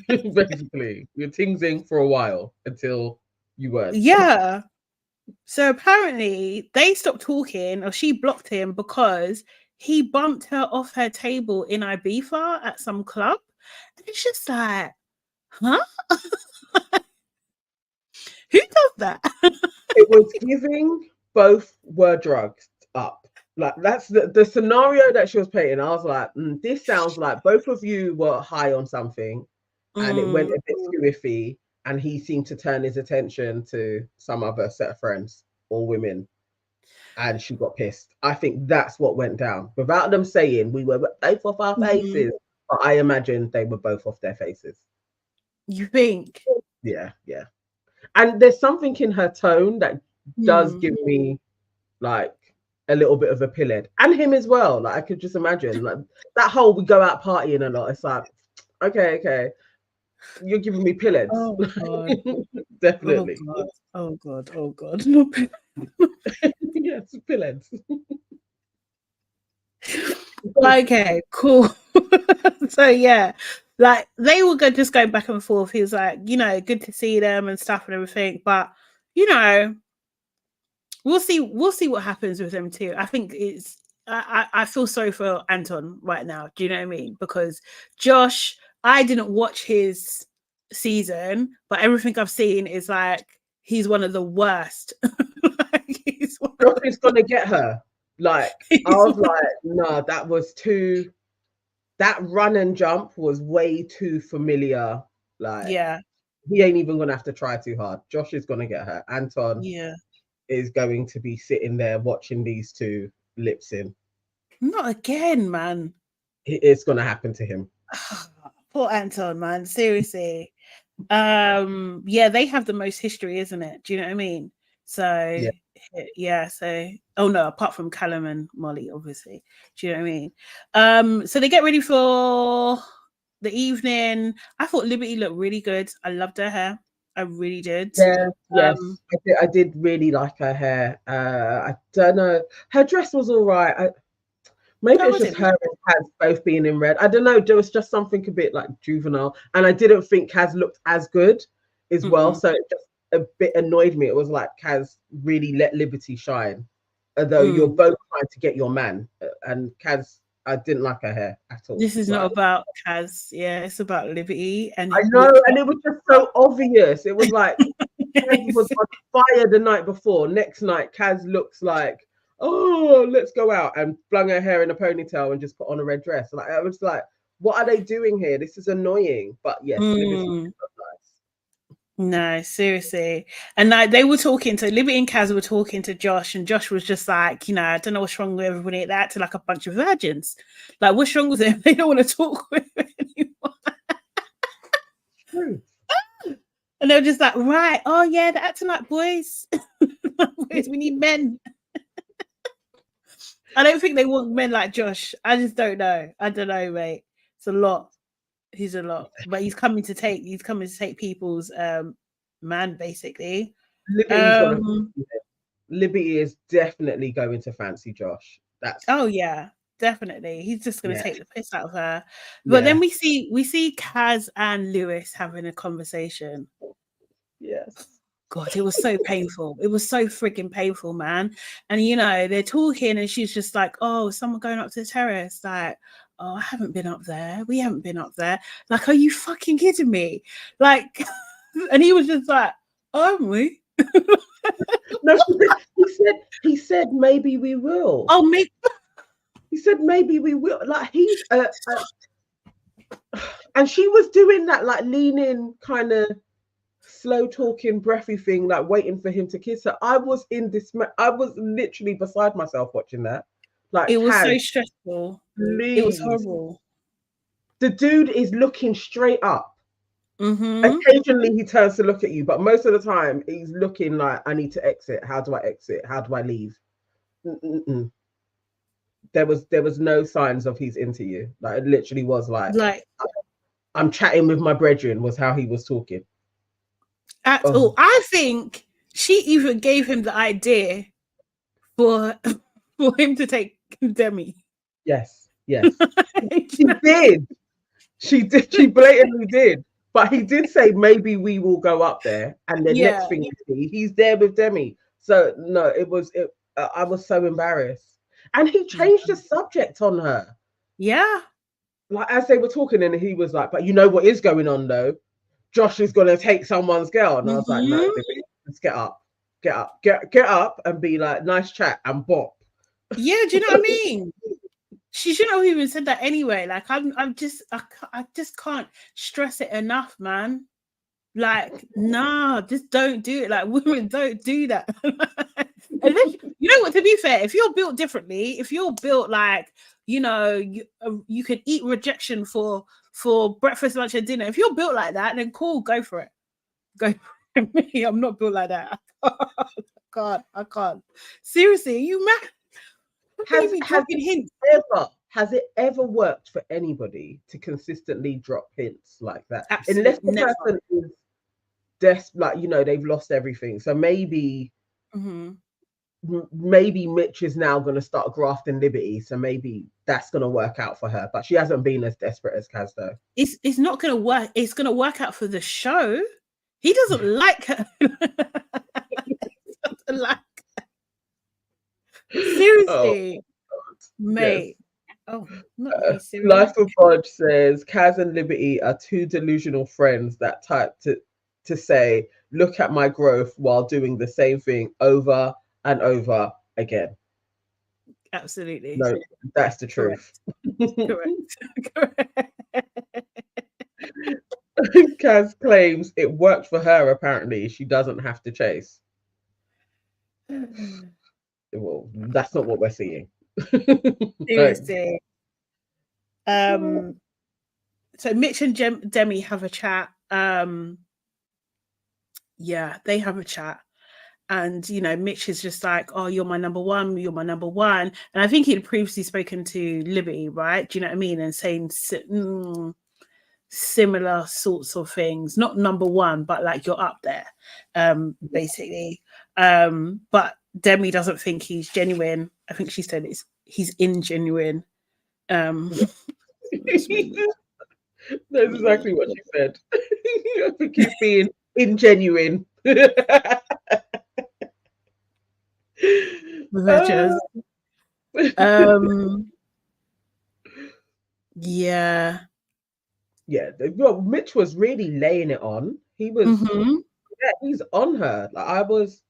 Basically, you were tingsing for a while until you weren't. Yeah. So apparently they stopped talking, or she blocked him because he bumped her off her table in Ibiza at some club. And it's just like, huh? Who does that? It was giving both were drugged up. Like that's the scenario that she was painting. I was like, this sounds like both of you were high on something, and it went a bit squiffy, and he seemed to turn his attention to some other set of friends or women, and she got pissed. I think that's what went down. Without them saying we were both off our faces, but I imagine they were both off their faces. You think? Yeah. And there's something in her tone that does give me like a little bit of a pillhead, and him as well. Like I could just imagine like that whole we go out partying a lot. It's like, okay, you're giving me pillheads. Oh God. Definitely. Oh God. Yes, pillheads. Okay, cool. So yeah, like they will just go back and forth. He was like, you know, good to see them and stuff and everything, but you know, we'll see what happens with them too. I think it's I feel sorry for Anton right now. Do you know what I mean? Because Josh, I didn't watch his season, but everything I've seen is like he's one of the worst. Josh is gonna get her. Like I was like, no, that was too. That run and jump was way too familiar. Like, yeah, he ain't even gonna have to try too hard. Josh is gonna get her. Anton, is going to be sitting there watching these two lip sync. Not again, man. It's gonna happen to him. Poor Anton, man. Seriously. Yeah, they have the most history, isn't it? Do you know what I mean? So yeah, so oh no, apart from Callum and Molly, obviously. Do you know what I mean? So they get ready for the evening. I thought Liberty looked really good. I loved her hair. I really did. Yeah, yes. I did really like her hair. I don't know. Her dress was all right. Maybe it's just her and KAZ both being in red. I don't know. There was just something a bit like juvenile. And I didn't think KAZ looked as good as well. So it just a bit annoyed me. It was like KAZ really let Liberty shine. Although you're both trying to get your man. And KAZ, I didn't like her hair at all. This is not about KAZ. Yeah, it's about Liberty. And I know, and it was just so obvious. It was like KAZ was on fire the night before. Next night, KAZ looks like, oh, let's go out, and flung her hair in a ponytail and just put on a red dress. Like I was like, what are they doing here? This is annoying. But yes, Liberty nice. No, seriously. And like they were talking to Liberty and KAZ were talking to Josh, and Josh was just like, you know, I don't know what's wrong with everybody. They acted like a bunch of virgins. Like, what's wrong with them? They don't want to talk with anyone. True. And they were just like, right, oh yeah, they're acting like boys. Boys, we need men. I don't think they want men like Josh. I just don't know. I don't know, mate. It's a lot. He's a lot, but he's coming to take people's man, basically. Liberty is definitely going to fancy Josh. That's yeah, definitely. He's just going to take the piss out of her. But then we see KAZ and Lewis having a conversation. Yes. God, it was so painful. It was so freaking painful, man. And you know, they're talking, and she's just like, "Oh, is someone going up to the terrace?" Like, "Oh, I haven't been up there. We haven't been up there." Like, are you fucking kidding me? Like, and he was just like, "Aren't we?" No, he said maybe we will. Oh, maybe. He said maybe we will. Like he's and she was doing that like leaning kind of slow talking breathy thing, like waiting for him to kiss her. I was in dismay. I was literally beside myself watching that. Like it was so stressful. Please. It was horrible. The dude is looking straight up. Occasionally he turns to look at you, but most of the time he's looking like, I need to exit. How do I exit? How do I leave? There was no signs of he's into you. Like it literally was like I'm chatting with my brethren was how he was talking. At all. I think she even gave him the idea for him to take Demi. Yes. She did. She blatantly did. But he did say maybe we will go up there, and the next thing you see, he's there with Demi. So no, I was so embarrassed. And he changed the subject on her. Yeah. Like, as they were talking, and he was like, but you know what is going on though? Josh is going to take someone's girl. And I was like, no, let's get up and be like, nice chat and bop. Yeah, do you know what I mean? She shouldn't have even said that anyway. Like, I just can't stress it enough, man. Like, nah, just don't do it. Like, women don't do that. And then, you know what, to be fair, if you're built differently, if you're built like, you know, you can eat rejection for breakfast, lunch, and dinner. If you're built like that, then cool, go for it. Go for it. Me, I'm not built like that. I can't. Seriously, are you mad? Has it ever worked for anybody to consistently drop hints like that? Absolutely, unless the person is like, you know, they've lost everything. So maybe maybe Mitch is now going to start grafting Liberty, so maybe that's going to work out for her. But she hasn't been as desperate as KAZ though. It's not going to work. It's going to work out for the show. He doesn't like her. Like, seriously, mate. Yes. Oh, not serious. Life of Bodge says KAZ and Liberty are two delusional friends that type to say, look at my growth, while doing the same thing over and over again. Absolutely. No, that's the truth. Correct. KAZ claims it worked for her. Apparently, she doesn't have to chase. Well, that's not what we're seeing. Seriously. So Mitch and Demi have a chat. Yeah, they have a chat. And, you know, Mitch is just like, oh, you're my number one. You're my number one. And I think he'd previously spoken to Liberty, right? Do you know what I mean? And saying similar sorts of things. Not number one, but like you're up there, basically. But Demi doesn't think he's genuine. I think she said he's ingenuine. That's exactly what she said. I think he's being ingenuine. Yeah. Well, Mitch was really laying it on. He was, he's on her. Like, I was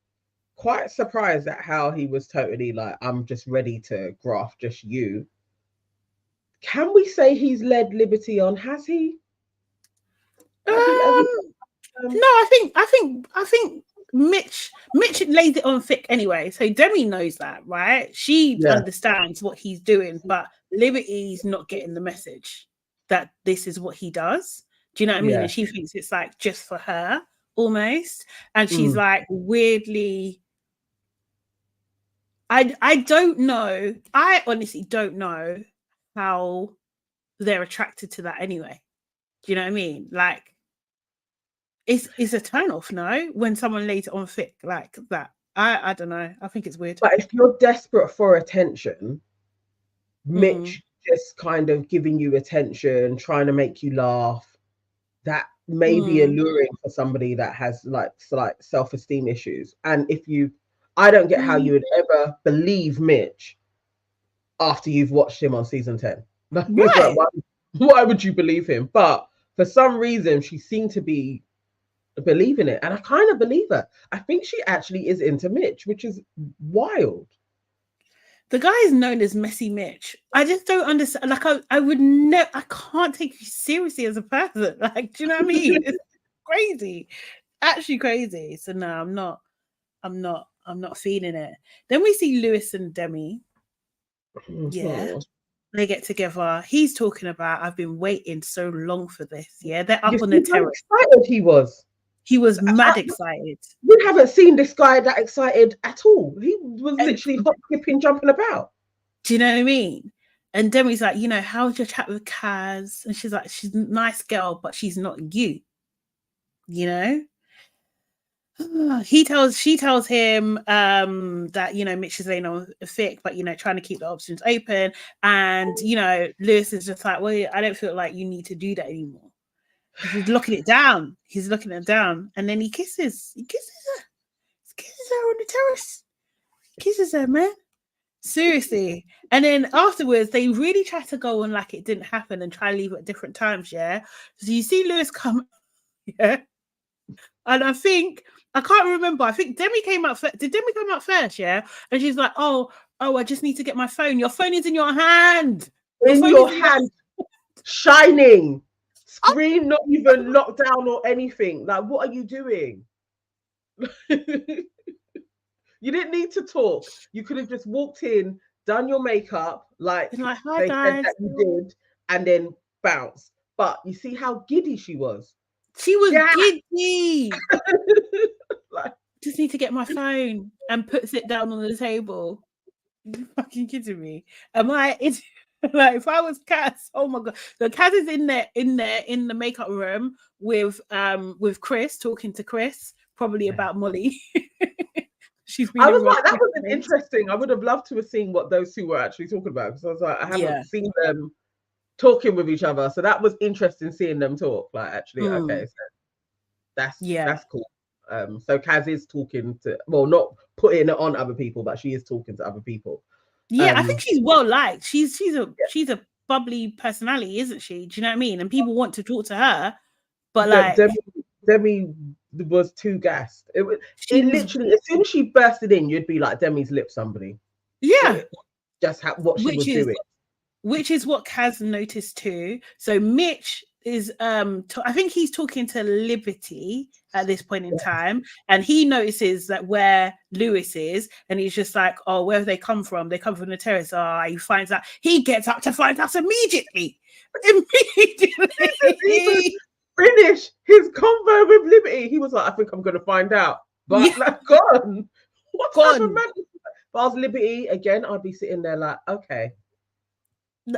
quite surprised at how he was totally like, I'm just ready to graft just you. Can we say he's led Liberty on? Has he? No, I think Mitch lays it on thick anyway. So Demi knows that, right? She understands what he's doing, but Liberty's not getting the message that this is what he does. Do you know what I mean? And she thinks it's like just for her almost. And she's like weirdly, I don't know. I honestly don't know how they're attracted to that anyway. Do you know what I mean? Like, it's a turn off, no? When someone lays it on thick like that. I don't know. I think it's weird. But if you're desperate for attention, Mitch just kind of giving you attention, trying to make you laugh, that may be alluring for somebody that has like self-esteem issues. And I don't get how you would ever believe Mitch after you've watched him on season 10. Right. Like, why would you believe him? But for some reason, she seemed to be believing it, and I kind of believe her. I think she actually is into Mitch, which is wild. The guy is known as Messy Mitch. I just don't understand. Like, I would never. I can't take you seriously as a person. Like, do you know what I mean? It's crazy, actually crazy. So no, I'm not feeling it. Then we see Lewis and Demi. Yeah. They get together. He's talking about, I've been waiting so long for this. Yeah, they're up on the terrace. How excited he was. He was mad excited. We haven't seen this guy that excited at all. He was literally hop, skipping, jumping about. Do you know what I mean? And Demi's like, you know, how's your chat with KAZ? And she's like, she's a nice girl, but she's not you. You know? She tells him that, you know, Mitch is laying on thick, but, you know, trying to keep the options open. And, you know, Lewis is just like, well, I don't feel like you need to do that anymore. He's locking it down. And then he kisses her. He kisses her on the terrace. Kisses her, man. Seriously. And then afterwards, they really try to go on like it didn't happen and try to leave at different times, yeah? So you see Lewis come, yeah? And I can't remember. I think Demi came out first. Did Demi come out first, yeah? And she's like, oh, I just need to get my phone. Your phone is in your hand. In your hand, shining. Screen not even locked down or anything. Like, what are you doing? You didn't need to talk. You could have just walked in, done your makeup, like hi, they guys. said that you did, and then bounced. But you see how giddy she was. She was giddy. Like, just need to get my phone, and puts it down on the table. You're fucking kidding me? Am I? It's like if I was KAZ, oh my god. So KAZ is in the makeup room with Chris, talking to Chris, probably about Molly. I was like, that was interesting. I would have loved to have seen what those two were actually talking about, because I was like, I haven't seen them talking with each other. So that was interesting seeing them talk. Like, actually, okay, so that's cool. So KAZ is talking to, well, not putting it on other people, but she is talking to other people. Yeah, I think she's well liked. She's a bubbly personality, isn't she? Do you know what I mean? And people want to talk to her, but like Demi was too gassed. It literally, as soon as she bursted in, you'd be like, Demi's lip somebody. Yeah, just what she was doing. Which is what KAZ noticed too. So Mitch is I think he's talking to Liberty at this point in time, and he notices that where Lewis is, and he's just like, oh, where have they come from? They come from the terrace. He finds out, he gets up to find us immediately. Finish his convo with Liberty. He was like, I think I'm gonna find out. But like, gone. What type of man? If I was Liberty again, I'd be sitting there like, okay,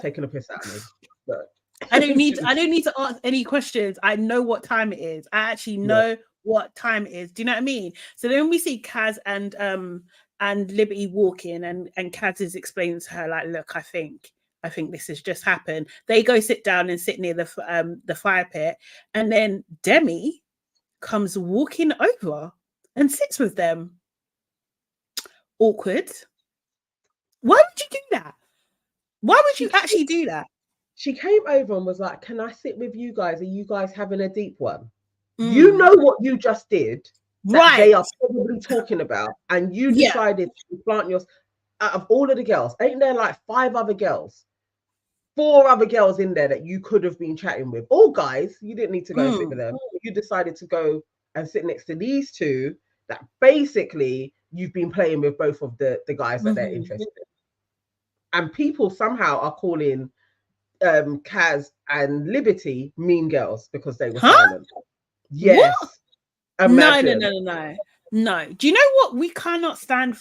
taking a piss at me. But I don't need to ask any questions. I know what time it is. I actually know what time it is. Do you know what I mean? So then we see KAZ and Liberty walking, and KAZ is explaining to her like, look, I think this has just happened. They go sit down and sit near the fire pit, and then Demi comes walking over and sits with them. Awkward. Why would you do that? Why would you actually do that? She came over and was like, can I sit with you guys? Are you guys having a deep one? You know what you just did, that they are probably talking about, and you decided to plant yours. Out of all of the girls, ain't there like 5 other girls, 4 other girls in there that you could have been chatting with? All guys, you didn't need to go and sit with them. You decided to go and sit next to these two that basically you've been playing with both of the guys that they're interested in. And people somehow are calling KAZ and Liberty mean girls because they were silent. Yes. No. Do you know what we cannot stand?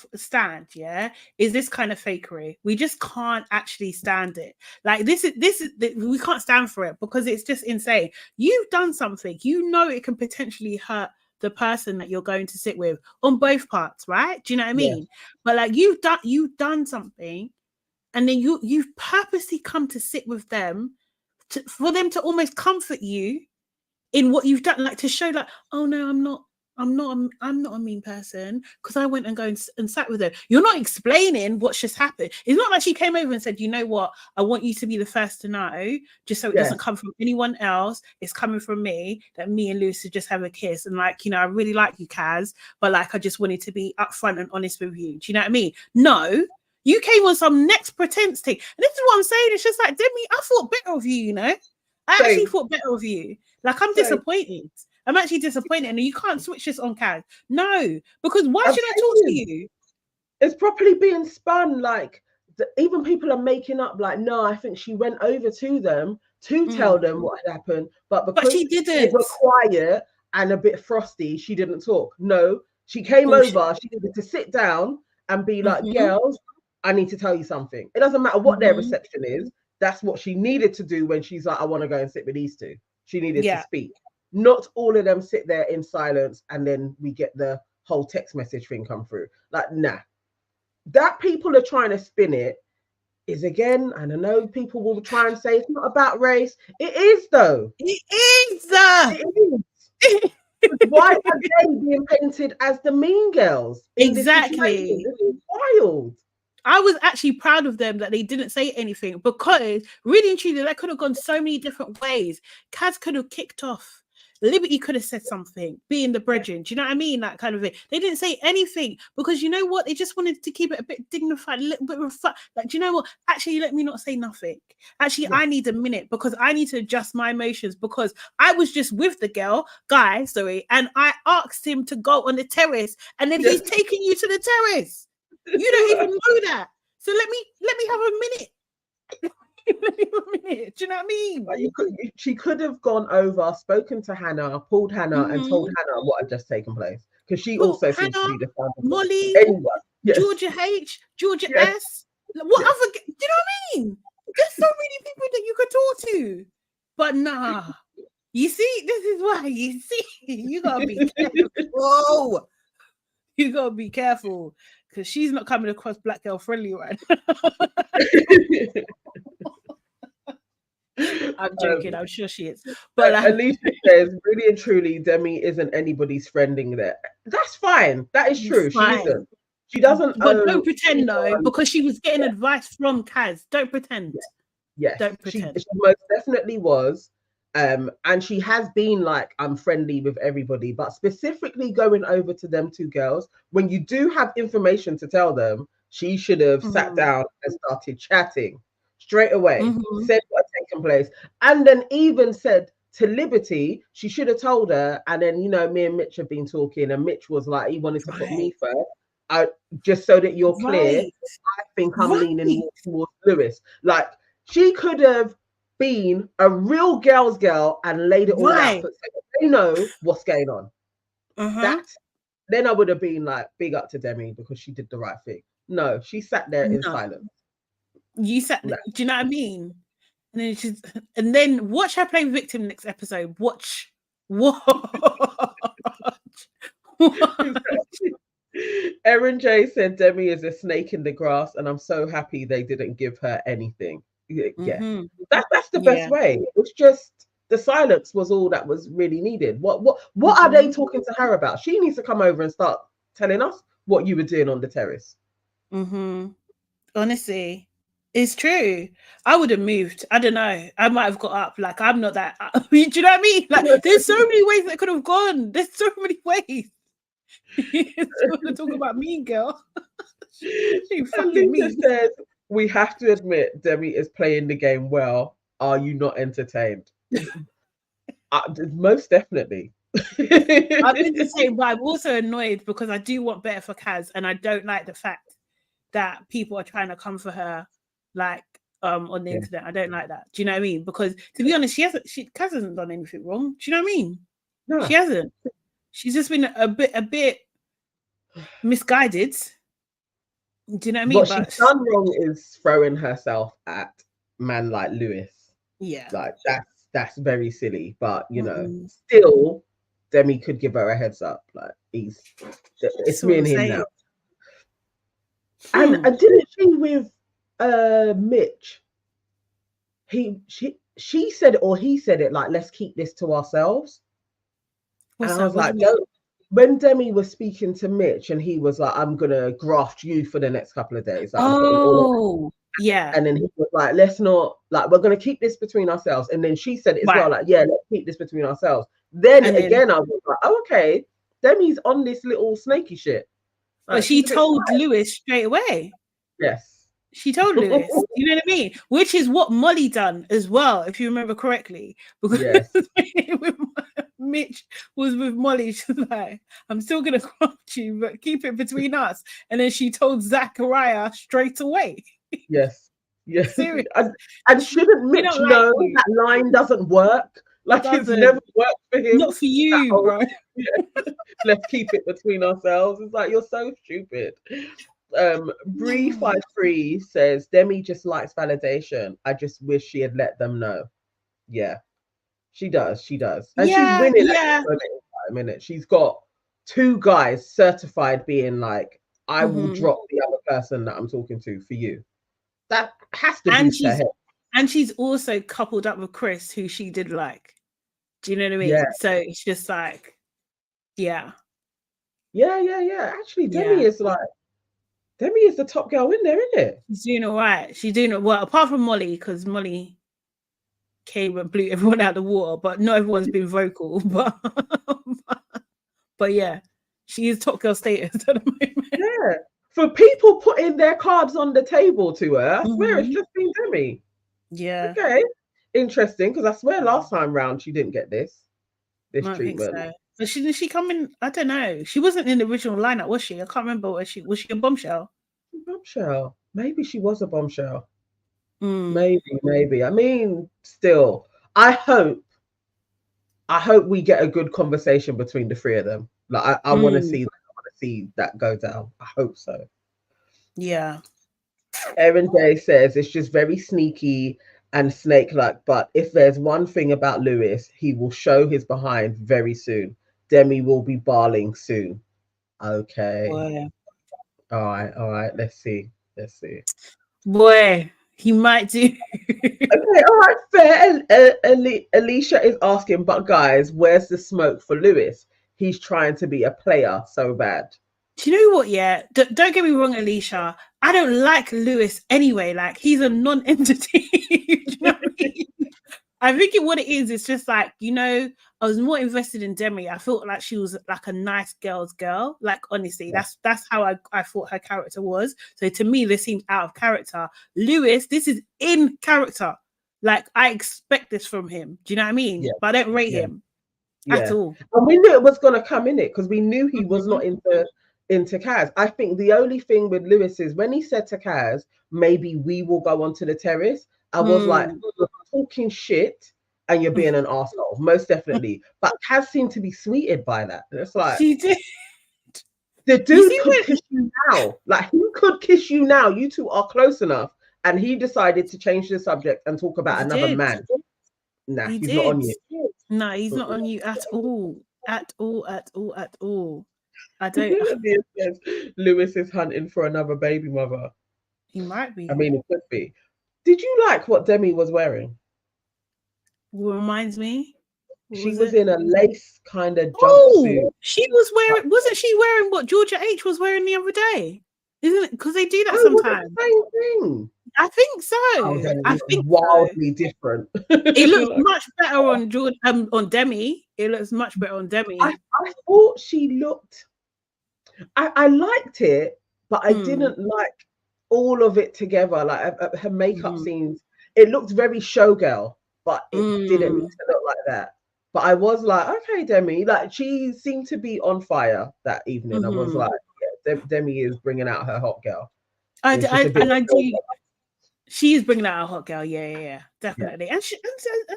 Yeah, is this kind of fakery. We just can't actually stand it. Like this is we can't stand for it, because it's just insane. You've done something, you know, it can potentially hurt the person that you're going to sit with on both parts, right? Do you know what I mean? Yeah. But like you've done something, and then you've purposely come to sit with them for them to almost comfort you in what you've done, like to show like, oh no, I'm not a mean person because I went and go and sat with her. You're not explaining what's just happened. It's not like she came over and said, you know what, I want you to be the first to know, just so it doesn't come from anyone else. It's coming from me, that me and Lucy just have a kiss, and like, you know, I really like you, KAZ, but like I just wanted to be upfront and honest with you. Do you know what I mean? No. You came on some next pretense thing. And this is what I'm saying. It's just like, Demi, I thought better of you, you know? I actually thought better of you. Like, I'm disappointed. I'm actually disappointed. And you can't switch this on, KAZ. No. Because why should I talk to you? It's properly being spun. Like, even people are making up, like, no, I think she went over to them to tell them what had happened. But because she didn't. They were quiet and a bit frosty, she didn't talk. No, she came over. She needed to sit down and be like, girls, I need to tell you something. It doesn't matter what their reception is. That's what she needed to do when she's like, I want to go and sit with these two. She needed to speak. Not all of them sit there in silence and then we get the whole text message thing come through. Like, nah. That people are trying to spin it is, again, and I know people will try and say it's not about race. It is, though. It is. It is. Why are they being painted as the mean girls? Exactly. This is wild. I was actually proud of them that they didn't say anything, because really and truly, that could have gone so many different ways. KAZ could have kicked off. Liberty could have said something, being the brethren. Do you know what I mean? That kind of thing. They didn't say anything because you know what? They just wanted to keep it a bit dignified, a little bit like, do you know what? Actually, let me not say nothing. Actually, I need a minute because I need to adjust my emotions, because I was just with the guy, and I asked him to go on the terrace, and then he's taking you to the terrace. You don't even know that. So let me have a minute. Let me have a minute. Do you know what I mean? Like she could have gone over, spoken to Hannah, pulled Hannah, and told Hannah what had just taken place. Because she also seems to be the founder. Molly, anyone. Georgia H, Georgia S. What other? Do you know what I mean? There's so many people that you could talk to, but nah. You see, this is why you gotta be careful. Whoa, you gotta be careful, because she's not coming across black girl friendly right now. I'm joking. I'm sure she is. But Alicia says, really and truly, Demi isn't anybody's friending there. That's fine. That is true. She isn't. She doesn't. But don't pretend though, because she was getting advice from KAZ. Don't pretend. Yes. Don't pretend. She most definitely was. And she has been like, I'm friendly with everybody, but specifically going over to them two girls, when you do have information to tell them, she should have sat down and started chatting straight away, said what had taken place, and then even said to Liberty, she should have told her. And then, you know, me and Mitch have been talking, and Mitch was like, he wanted to put me first. Just so that you're clear, I think I'm leaning more towards Lewis. Like, she could have been a real girl's girl and laid it all out, so they know what's going on. Then I would have been like, big up to Demi, because she did the right thing. No, she sat there in silence. You sat there, do you know what I mean? And then watch her play victim next episode. Watch. Erin J said Demi is a snake in the grass, and I'm so happy they didn't give her anything. Yeah, that's the best way. It's just the silence was all that was really needed. What are they talking to her about? She needs to come over and start telling us what you were doing on the terrace. Honestly, it's true. I would have moved. I don't know. I might have got up. Like, I'm not that. Do you know what I mean? Like, there's so many ways that could have gone. There's so many ways. To talk about me, girl. She fucking me. Says, we have to admit Demi is playing the game well. Are you not entertained? Most definitely. I'm going to say, but I'm also annoyed because I do want better for KAZ, and I don't like the fact that people are trying to come for her, like, on the internet. I don't like that. Do you know what I mean? Because to be honest, KAZ hasn't done anything wrong. Do you know what I mean? No. She hasn't. She's just been a bit misguided. Do you know what I mean? What she's done wrong is throwing herself at man like Lewis. Yeah, like that's very silly. But you know, still, Demi could give her a heads up. Like, it's me and him now. And didn't she with Mitch? She said it, or he said it, like, let's keep this to ourselves. And I was like, when Demi was speaking to Mitch and he was like, I'm gonna graft you for the next couple of days. Like, yeah. And then he was like, let's not, like, we're gonna keep this between ourselves. And then she said it as well, like, yeah, let's keep this between ourselves. Then again, I was like, oh, okay, Demi's on this little snaky shit. Like, but she told Lewis straight away. Yes. She told Lewis, you know what I mean? Which is what Molly done as well, if you remember correctly. Because Mitch was with Molly, she's like, I'm still going to craft you, but keep it between us. And then she told Zachariah straight away. Yes. Yes. Seriously. And shouldn't Mitch know that line doesn't work? Like, it's never worked for him. Not for you, bro. Let's keep it between ourselves. It's like, you're so stupid. Bree53 says Demi just likes validation. I just wish she had let them know. Yeah, she does. And she's winning at the minute. She's got 2 guys certified being like, I will drop the other person that I'm talking to for you. That has to boost her head. And she's also coupled up with Chris, who she did like. Do you know what I mean? Yeah. So it's just like, yeah. Actually, Demi is like, Demi is the top girl in there, isn't it? She's doing all right. She's doing well, apart from Molly, because Molly came and blew everyone out of the water, but not everyone's been vocal. But yeah, she is top girl status at the moment. Yeah. For people putting their cards on the table to her, I swear it's just been Demi. Yeah. Okay. Interesting, because I swear last time round she didn't get this treatment. So. But she come in? I don't know. She wasn't in the original lineup, was she? I can't remember. Was she a bombshell? Bombshell. Maybe she was a bombshell. Maybe. I mean, still, I hope we get a good conversation between the three of them. Like, I want to see that go down. I hope so. Yeah. Erin Day says it's just very sneaky and snake-like, but if there's one thing about Lewis, he will show his behind very soon. Demi will be barling soon. Okay. Boy. All right. Let's see. Boy, he might do. Okay, all right, fair. Alicia is asking, but guys, where's the smoke for Lewis? He's trying to be a player so bad. Do you know what? Yeah, don't get me wrong, Alicia. I don't like Lewis anyway. Like, he's a non-entity. You know what I mean? I think what it is, it's just like, you know, I was more invested in Demi. I felt like she was like a nice girl's girl. Like, honestly, that's how I thought her character was. So to me, this seems out of character. Lewis, this is in character. Like, I expect this from him. Do you know what I mean? Yeah. But I don't rate him at all. And we knew it was going to come in it because we knew he was not into KAZ. I think the only thing with Lewis is when he said to KAZ, maybe we will go onto the terrace. I was like, you're talking shit and you're being an arsehole, most definitely. But KAZ seemed to be sweeted by that. It's like, she did. The dude could kiss you now. Like, he could kiss you now. You two are close enough. And he decided to change the subject and talk about another man. Nah, he's not on you. No, he's not on you at all. At all. I don't. Lewis is hunting for another baby mother. He might be. I mean, it could be. Did you like what Demi was wearing? What reminds me? She was in a lace kind of jumpsuit. She was wearing. Wasn't she wearing what Georgia H was wearing the other day? Isn't it? Because they do that sometimes. Same thing. I think so. I think wildly different. It looks much better on Demi. It looks much better on Demi. I thought she looked. I liked it, but I didn't like all of it together. Like her makeup scenes, it looked very showgirl, but it didn't need to look like that. But I was like, okay, Demi, like she seemed to be on fire that evening. I was like, yeah, Demi is bringing out her hot girl. I do. She is bringing out a hot girl, yeah, definitely. Yeah. And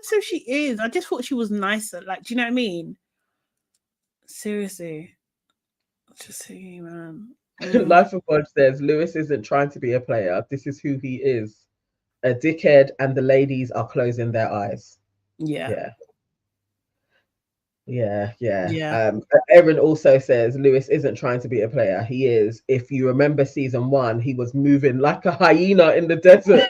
so she is. I just thought she was nicer. Like, do you know what I mean? Seriously. Just saying, man. Life of God says Lewis isn't trying to be a player. This is who he is. A dickhead, and the ladies are closing their eyes. Yeah. Erin also says Lewis isn't trying to be a player. He is. If you remember season 1, he was moving like a hyena in the desert.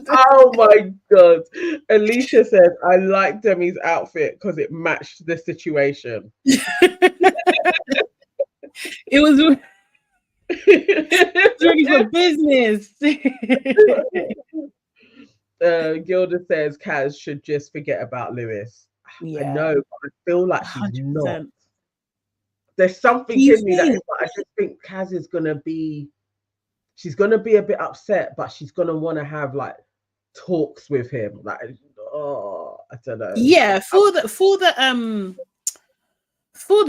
Oh my God. Alicia says, I like Demi's outfit because it matched the situation. It was ready for business. Gilda says KAZ should just forget about Lewis. Yeah. I know, but I feel like she's 100%. not. There's something in me that I just think KAZ is gonna be. She's gonna be a bit upset, but she's gonna want to have like talks with him. Like, I don't know. Yeah, for the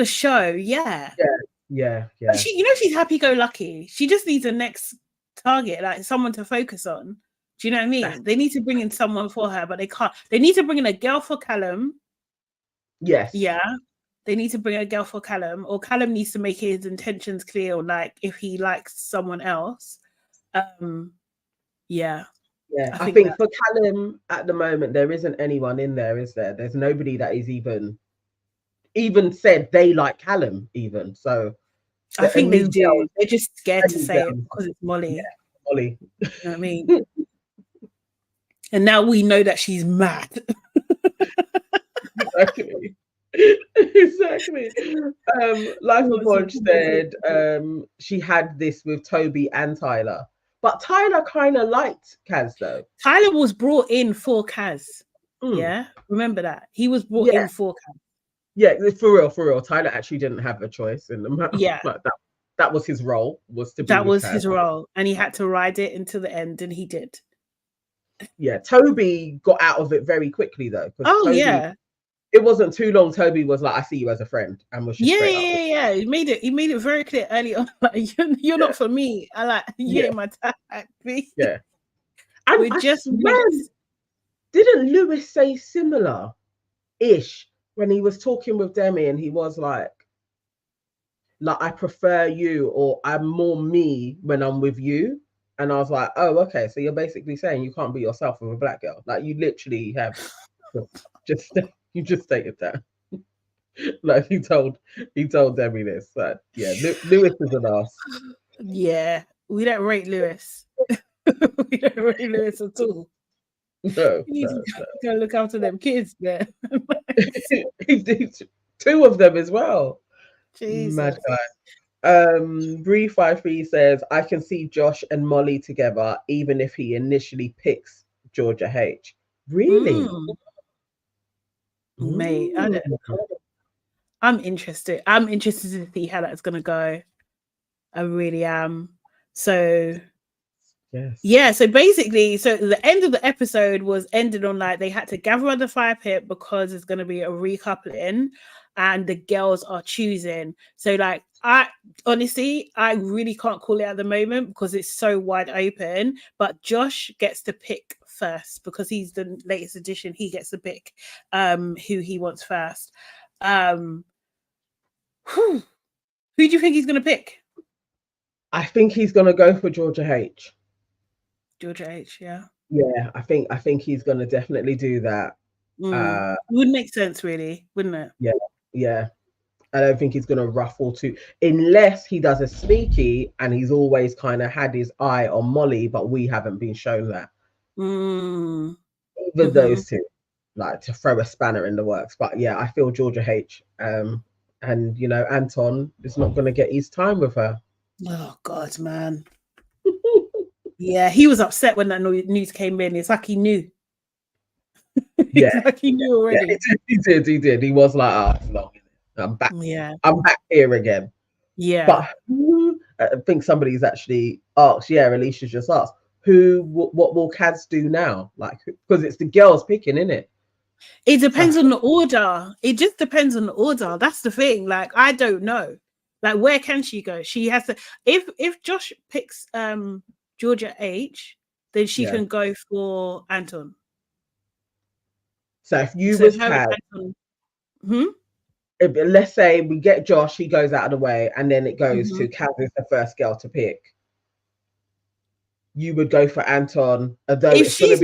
show, yeah. But she, she's happy-go-lucky. She just needs a next target, like someone to focus on. Do you know what I mean? They need to bring in someone for her, but they can't. They need to bring in a girl for Callum. Yes. Yeah. They need to bring a girl for Callum, or Callum needs to make his intentions clear, like if he likes someone else. Yeah. I think for Callum at the moment, there isn't anyone in there, is there? There's nobody that is even said they like Callum, even. So I think they do. They're just scared to say it because it's Molly. Yeah, Molly. You know what I mean? And now we know that she's mad. Exactly. Exactly. Life of Bunch said she had this with Toby and Tyler, but Tyler kind of liked KAZ though. Tyler was brought in for KAZ. Mm. Yeah, remember that he was brought in for KAZ. Yeah, for real. Tyler actually didn't have a choice in the matter. Yeah, Like that was his role, was to be that with was KAZ. his role, and he had to ride it until the end, and he did. Yeah, Toby got out of it very quickly though, because Toby, yeah, it wasn't too long. Toby was like, "I see you as a friend," and was just straight up. Yeah. He made it very clear early on. Like, you're not for me. I like you ain't my type. Yeah, and we're just mates. Didn't Lewis say similar-ish when he was talking with Demi, and he was like, I prefer you, or I'm more me when I'm with you. And I was like, oh, okay. So you're basically saying you can't be yourself with a black girl. Like you literally have just stated that. Like he told Demi this. Like, yeah, Lewis is an ass. Yeah, we don't rate Lewis. We don't rate Lewis at all. No, you need to go look after them kids there. He did 2 of them as well. Jesus. Mad guy. Bree 53 says, I can see Josh and Molly together, even if he initially picks Georgia H. Really? Mate, I'm interested. I'm interested to see how that's gonna go. I really am. So yes. Yeah, so basically, the end of the episode was ended on like they had to gather on the fire pit because it's going to be a recoupling and the girls are choosing. So like I really can't call it at the moment because it's so wide open, but Josh gets to pick first because he's the latest edition. He gets to pick who he wants first. Who do you think he's going to pick? I think he's going to go for Georgia H. Georgia H, yeah. Yeah, I think he's going to definitely do that. It would make sense, really, wouldn't it? Yeah. I don't think he's going to ruffle too, unless he does a sneaky and he's always kind of had his eye on Molly, but we haven't been shown that. Either those two, like to throw a spanner in the works. But yeah, I feel Georgia H. And Anton is not going to get his time with her. Oh God, man. Yeah, he was upset when that news came in. It's like he knew. Yeah, like he knew already. Yeah, he did. He was like, it's long. I'm back. Yeah, I'm back here again. Yeah, but I think somebody's actually asked. Yeah, Alicia's just asked. What will KAZ do now? Like, because it's the girls picking, isn't it? It depends on the order. It just depends on the order. That's the thing. Like, I don't know. Like, where can she go? She has to. If Josh picks Georgia H, then she can go for Anton. So if you was KAZ, let's say we get Josh, he goes out of the way, and then it goes to KAZ is the first girl to pick. You would go for Anton, although if she's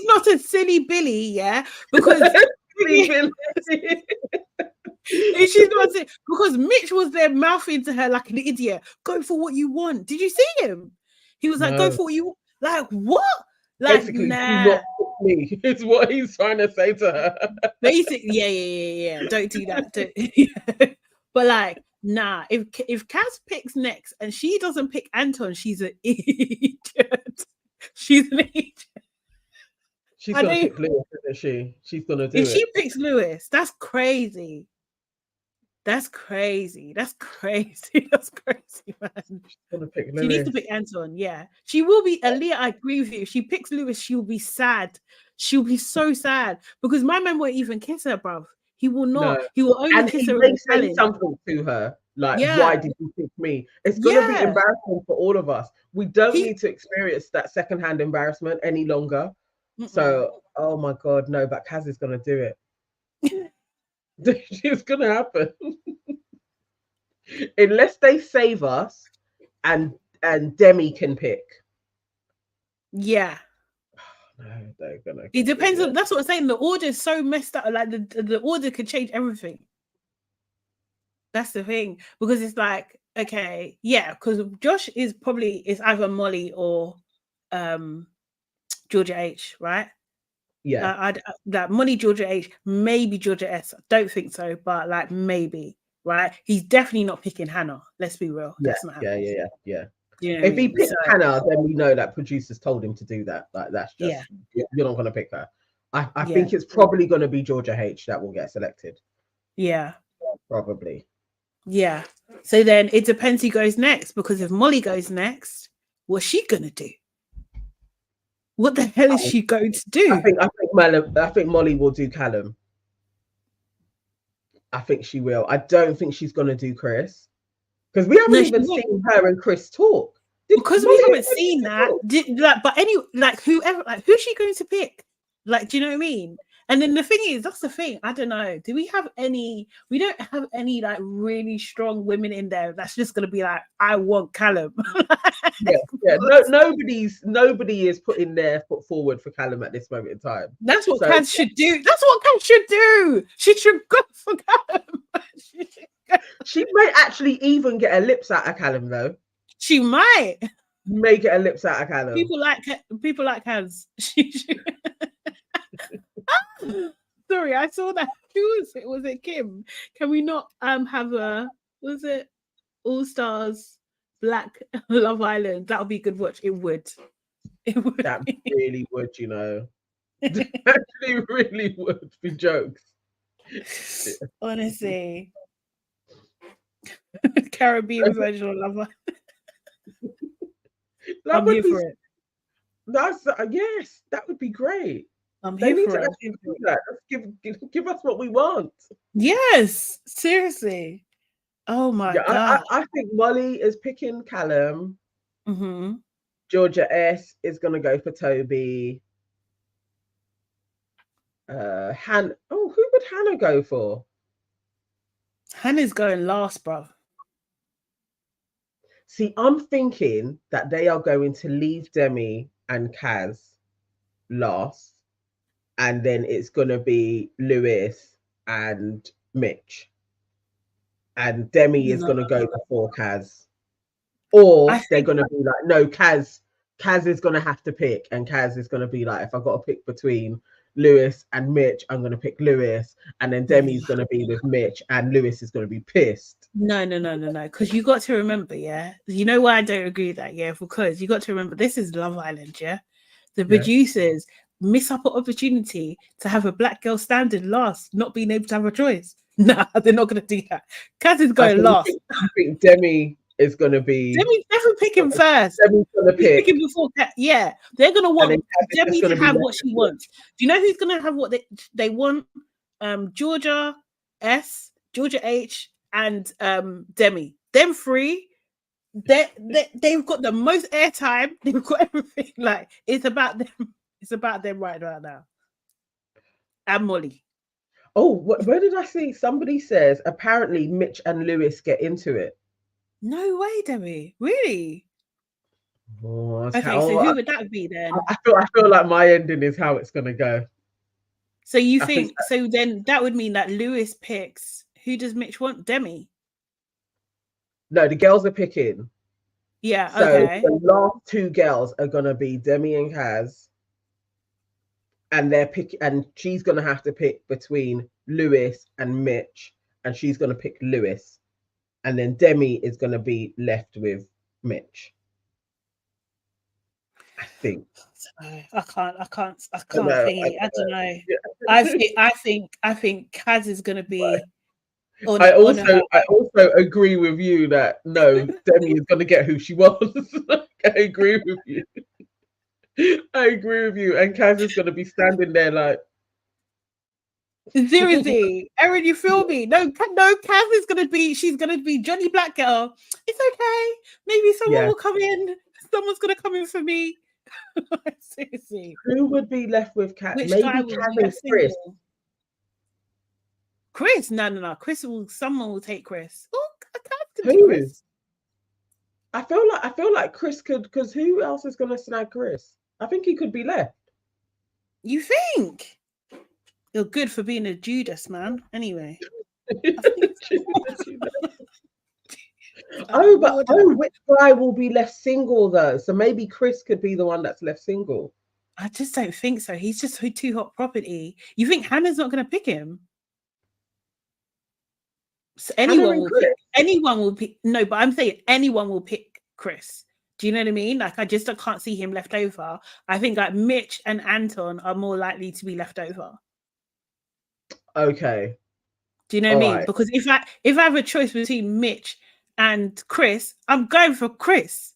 not a silly Billy, yeah, because if she's not because Mitch was there mouthing to her like an idiot. Go for what you want. Did you see him? He was like, "Go for what you want." Like what? Like basically, nah. Do not pick me. It's what he's trying to say to her. Basically, yeah. Don't do that. But like, nah. If KAZ picks next and she doesn't pick Anton, she's an idiot. She's an idiot. She's gonna pick Lewis, isn't she? She's gonna do it. If she picks Lewis, that's crazy. That's crazy. That's crazy, man. She's gonna pick Lewis. She needs to pick Anton. Yeah, she will be. Aaliyah, I agree with you. If she picks Lewis, she'll be sad. She'll be so sad because my man won't even kiss her, bruv. He will not. No. He will only kiss her. They say something to her like, "Why did you pick me?" It's gonna be embarrassing for all of us. We don't need to experience that secondhand embarrassment any longer. So, oh my God, no! But KAZ is gonna do it. It's gonna happen unless they save us and Demi can pick. Yeah. No, they're gonna. It depends on. That's what I'm saying. The order is so messed up. Like the order could change everything. That's the thing, because it's like, okay, yeah, because Josh is either Molly or Georgia H, right? That money Georgia H, maybe Georgia S. Don't think so, but like maybe, right? He's definitely not picking Hannah. Let's be real. That's not happening. Yeah. You know if he picks so, Hannah, then we know that producers told him to do that. Like that's just you're not going to pick her. I think it's probably going to be Georgia H that will get selected. Yeah, probably. Yeah. So then it depends who goes next, because if Molly goes next, what's she gonna do? What the hell is she going to do? I think Molly will do Callum. I think she will. I don't think she's gonna do Chris, because we haven't even seen her and Chris talk. Because we haven't seen that. Whoever, who's she going to pick? Like, do you know what I mean? And then the thing is, that's the thing. I don't know. Do we have any? We don't have any like really strong women in there. That's just gonna be like, I want Callum. yeah. Nobody is putting their foot forward for Callum at this moment in time. That's what KAZ should do. That's what KAZ should do. She should go for Callum. She may actually even get her lips out of Callum, though. She might get her lips out of Callum. People like KAZ. Sorry, I saw that. Who was it? Was it Kim? Can we not have was it All Stars Black Love Island? That would be a good watch. It would. That really would, you know. Actually really would be jokes. Honestly. Caribbean version of Love Island. I'm here for it. That's yes, that would be great. I'm here for it. Give us what we want. Yes, seriously. Oh my God. I think Molly is picking Callum. Mm-hmm. Georgia S is gonna go for Toby. Hannah. Oh, who would Hannah go for? Hannah's going last, bro. See, I'm thinking that they are going to leave Demi and KAZ last, and then it's going to be Lewis and Mitch, and Demi is going to go before KAZ, or they're going to be like, no, KAZ is going to have to pick, and KAZ is going to be like, if I got to pick between Lewis and Mitch, I'm going to pick Lewis, and then Demi's going to be with Mitch, and Lewis is going to be pissed. No, because you got to remember, you know why I don't agree with that, because you got to remember, this is Love Island, the producers miss up an opportunity to have a black girl standing last, not being able to have a choice. Nah, they're not going to do that. KAZ is going last. I think Demi is going to be. Demi's definitely picking first. Demi's going to pick. Picking before they're going to want Demi to have what she wants. Do you know who's going to have what they want? Georgia S, Georgia H, and Demi. Them three, they've got the most airtime. They've got everything. Like, it's about them. It's about them right now. And Molly. Oh, where did I see? Somebody says apparently Mitch and Lewis get into it. No way, Demi. Really? Oh, okay, so who would that be then? I feel like my ending is how it's gonna go. So you think so? Then that would mean that Lewis picks. Who does Mitch want? Demi. No, the girls are picking. Yeah. So okay. The last two girls are gonna be Demi and KAZ, and she's gonna have to pick between Lewis and Mitch, and she's gonna pick Lewis, and then Demi is gonna be left with Mitch. I think. I can't think. I don't know. I think KAZ is gonna be. I also agree with you that no, Demi is gonna get who she wants. I agree with you. And KAZ is gonna be standing there like. Seriously, Erin, you feel me? No, KAZ is gonna be. She's gonna be Johnny Black Girl. It's okay. Maybe someone will come in. Someone's gonna come in for me. Seriously, who would be left with KAZ? Maybe KAZ and Chris. Chris? No. Someone will take Chris. Oh, KAZ can take Chris. I feel like Chris could, because who else is gonna snag Chris? I think he could be left. You think? You're good for being a Judas, man. Anyway. Which guy will be left single though? So maybe Chris could be the one that's left single. I just don't think so. He's just too hot property. You think Hannah's not going to pick him? So anyone will pick. No, but I'm saying anyone will pick Chris. Do you know what I mean? Like, I can't see him left over. I think like Mitch and Anton are more likely to be left over. Okay. Do you know what I mean? Right. Because if I have a choice between Mitch and Chris, I'm going for Chris.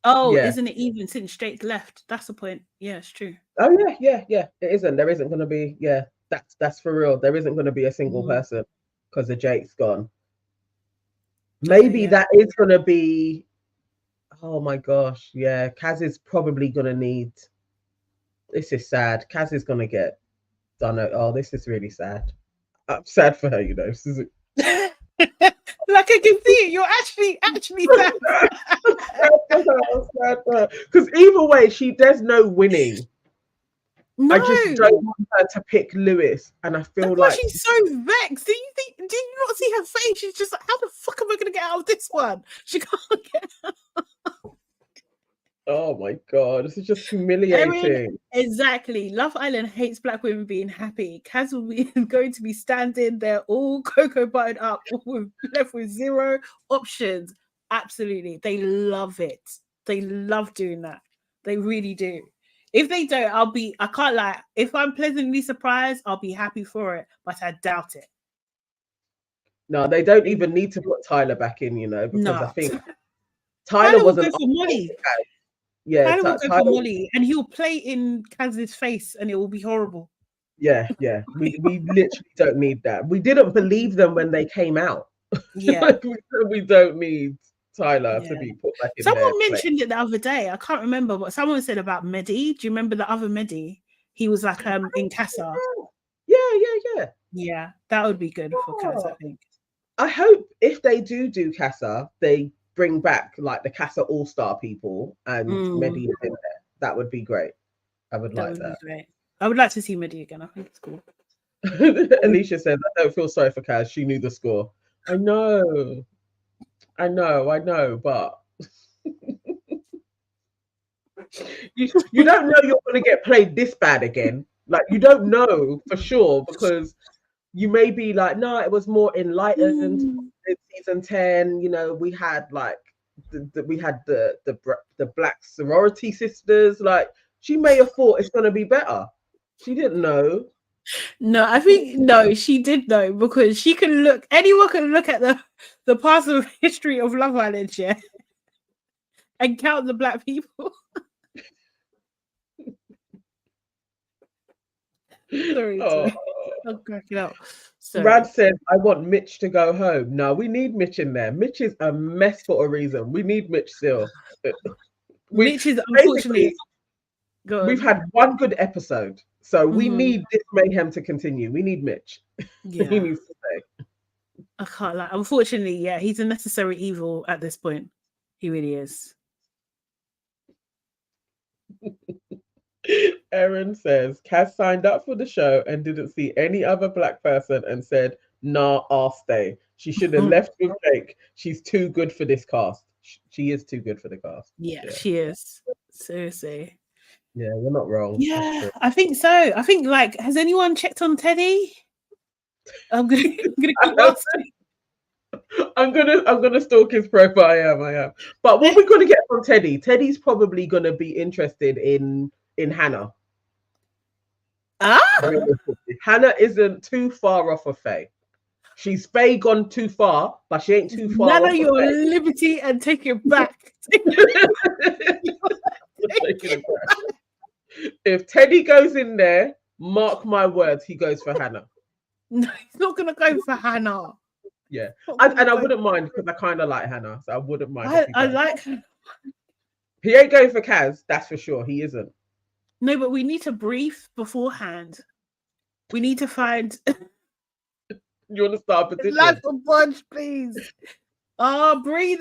Oh, yeah. Isn't it even since straight left? That's the point. Yeah, it's true. Oh yeah. It isn't. There isn't going to be. Yeah, that's for real. There isn't going to be a single person because the Jake's gone. Maybe that is going to be. Oh my gosh, yeah. KAZ is probably going to need. This is sad. KAZ is going to get done. Oh, this is really sad. I'm sad for her, you know. This is. Like, I can see it. You're actually sad. Because either way, there's no winning. No. I just don't want her to pick Lewis, and I feel like she's so vexed. Do you not see her face? She's just like, how the fuck am I going to get out of this one? She can't get out. Oh my god, this is just humiliating. Exactly. Love Island hates black women being happy. KAZ will be going to be standing there all cocoa buttered up, left with zero options. Absolutely. They love it. They love doing that. They really do. If they don't, I can't lie. If I'm pleasantly surprised, I'll be happy for it, but I doubt it. No, they don't even need to put Tyler back in, you know, because I think Tyler wasn't for Molly. Yeah, Tyler will go for Molly, and he'll play in KAZ's face, and it will be horrible. Yeah. We literally don't need that. We didn't believe them when they came out. Yeah, we don't need Tyler to be put back in. Someone mentioned it the other day. I can't remember what someone said about Mehdi. Do you remember the other Mehdi? He was like in KAZ. Yeah. That would be good for KAZ, I think. I hope if they do KAZ, they bring back like the KAZ All-Star people and Mehdi is in there. That would be great. I would like that. Great. I would like to see Mehdi again. I think it's cool. Alicia says, I don't feel sorry for KAZ. She knew the score. I know, but you don't know you're going to get played this bad again. Like, you don't know for sure, because you may be like, no, it was more enlightened in season 10. You know, we had like the black sorority sisters. Like, she may have thought it's going to be better. She didn't know. No, I think she did know, because anyone can look at the past of history of Love Island, yeah, and count the black people. Sorry. I'm cracking up. Brad says, I want Mitch to go home. No, we need Mitch in there. Mitch is a mess for a reason. We need Mitch still. Mitch is unfortunately. We've had one good episode, so we need this mayhem to continue. We need Mitch. Yeah. He needs to stay. I can't lie. Unfortunately, yeah, he's a necessary evil at this point. He really is. Erin says, KAZ signed up for the show and didn't see any other black person and said, nah, I'll stay. She should have left with Jake. She's too good for this cast. She is too good for the cast. Yeah, she is. Seriously. Yeah, we're not wrong. Yeah, I think so. I think, like, has anyone checked on Teddy? I'm gonna keep asking. I'm gonna stalk his profile. I am. But what we're gonna get from Teddy? Teddy's probably gonna be interested in Hannah. Hannah isn't too far off of Faye. She's Faye gone too far, but she ain't too far. Nana, your liberty and take it back. If Teddy goes in there, mark my words, he goes for Hannah. No, he's not gonna go for Hannah. Yeah, and I wouldn't mind, because I kind of like Hannah, so I wouldn't mind. I like her. He ain't going for KAZ, that's for sure. He isn't. No, but we need to brief beforehand. We need to find. You want to start a petition? Like a bunch, please. Breathe.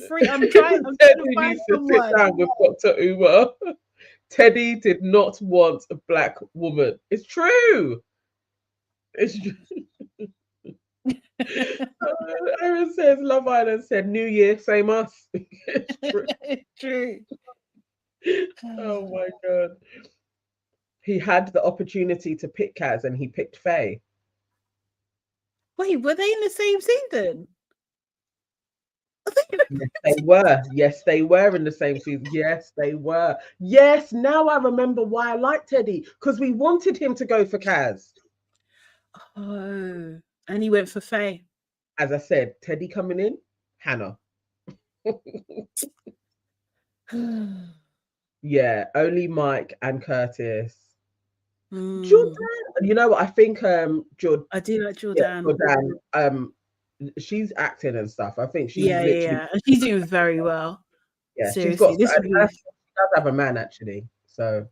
Free. I'm trying to find someone. Sit down with Dr. Uma. Teddy did not want a black woman. It's true. It's true. Erin says, Love Island said, New Year, same us. It's true. It's true. Oh my god. He had the opportunity to pick KAZ and he picked Faye. Wait, were they in the same season? Yes, they were. Yes, they were in the same season. Yes, they were. Yes, now I remember why I liked Teddy, because we wanted him to go for KAZ. Oh, and he went for Faye. As I said, Teddy coming in, Hannah. Yeah, only Mike and Curtis. Jordan, you know what? I think Jordan. I do like Jordan. Yeah, Jordan. She's acting and stuff. I think she's literally. Yeah. And she's doing very well. Yeah, seriously. she does have a man actually. So,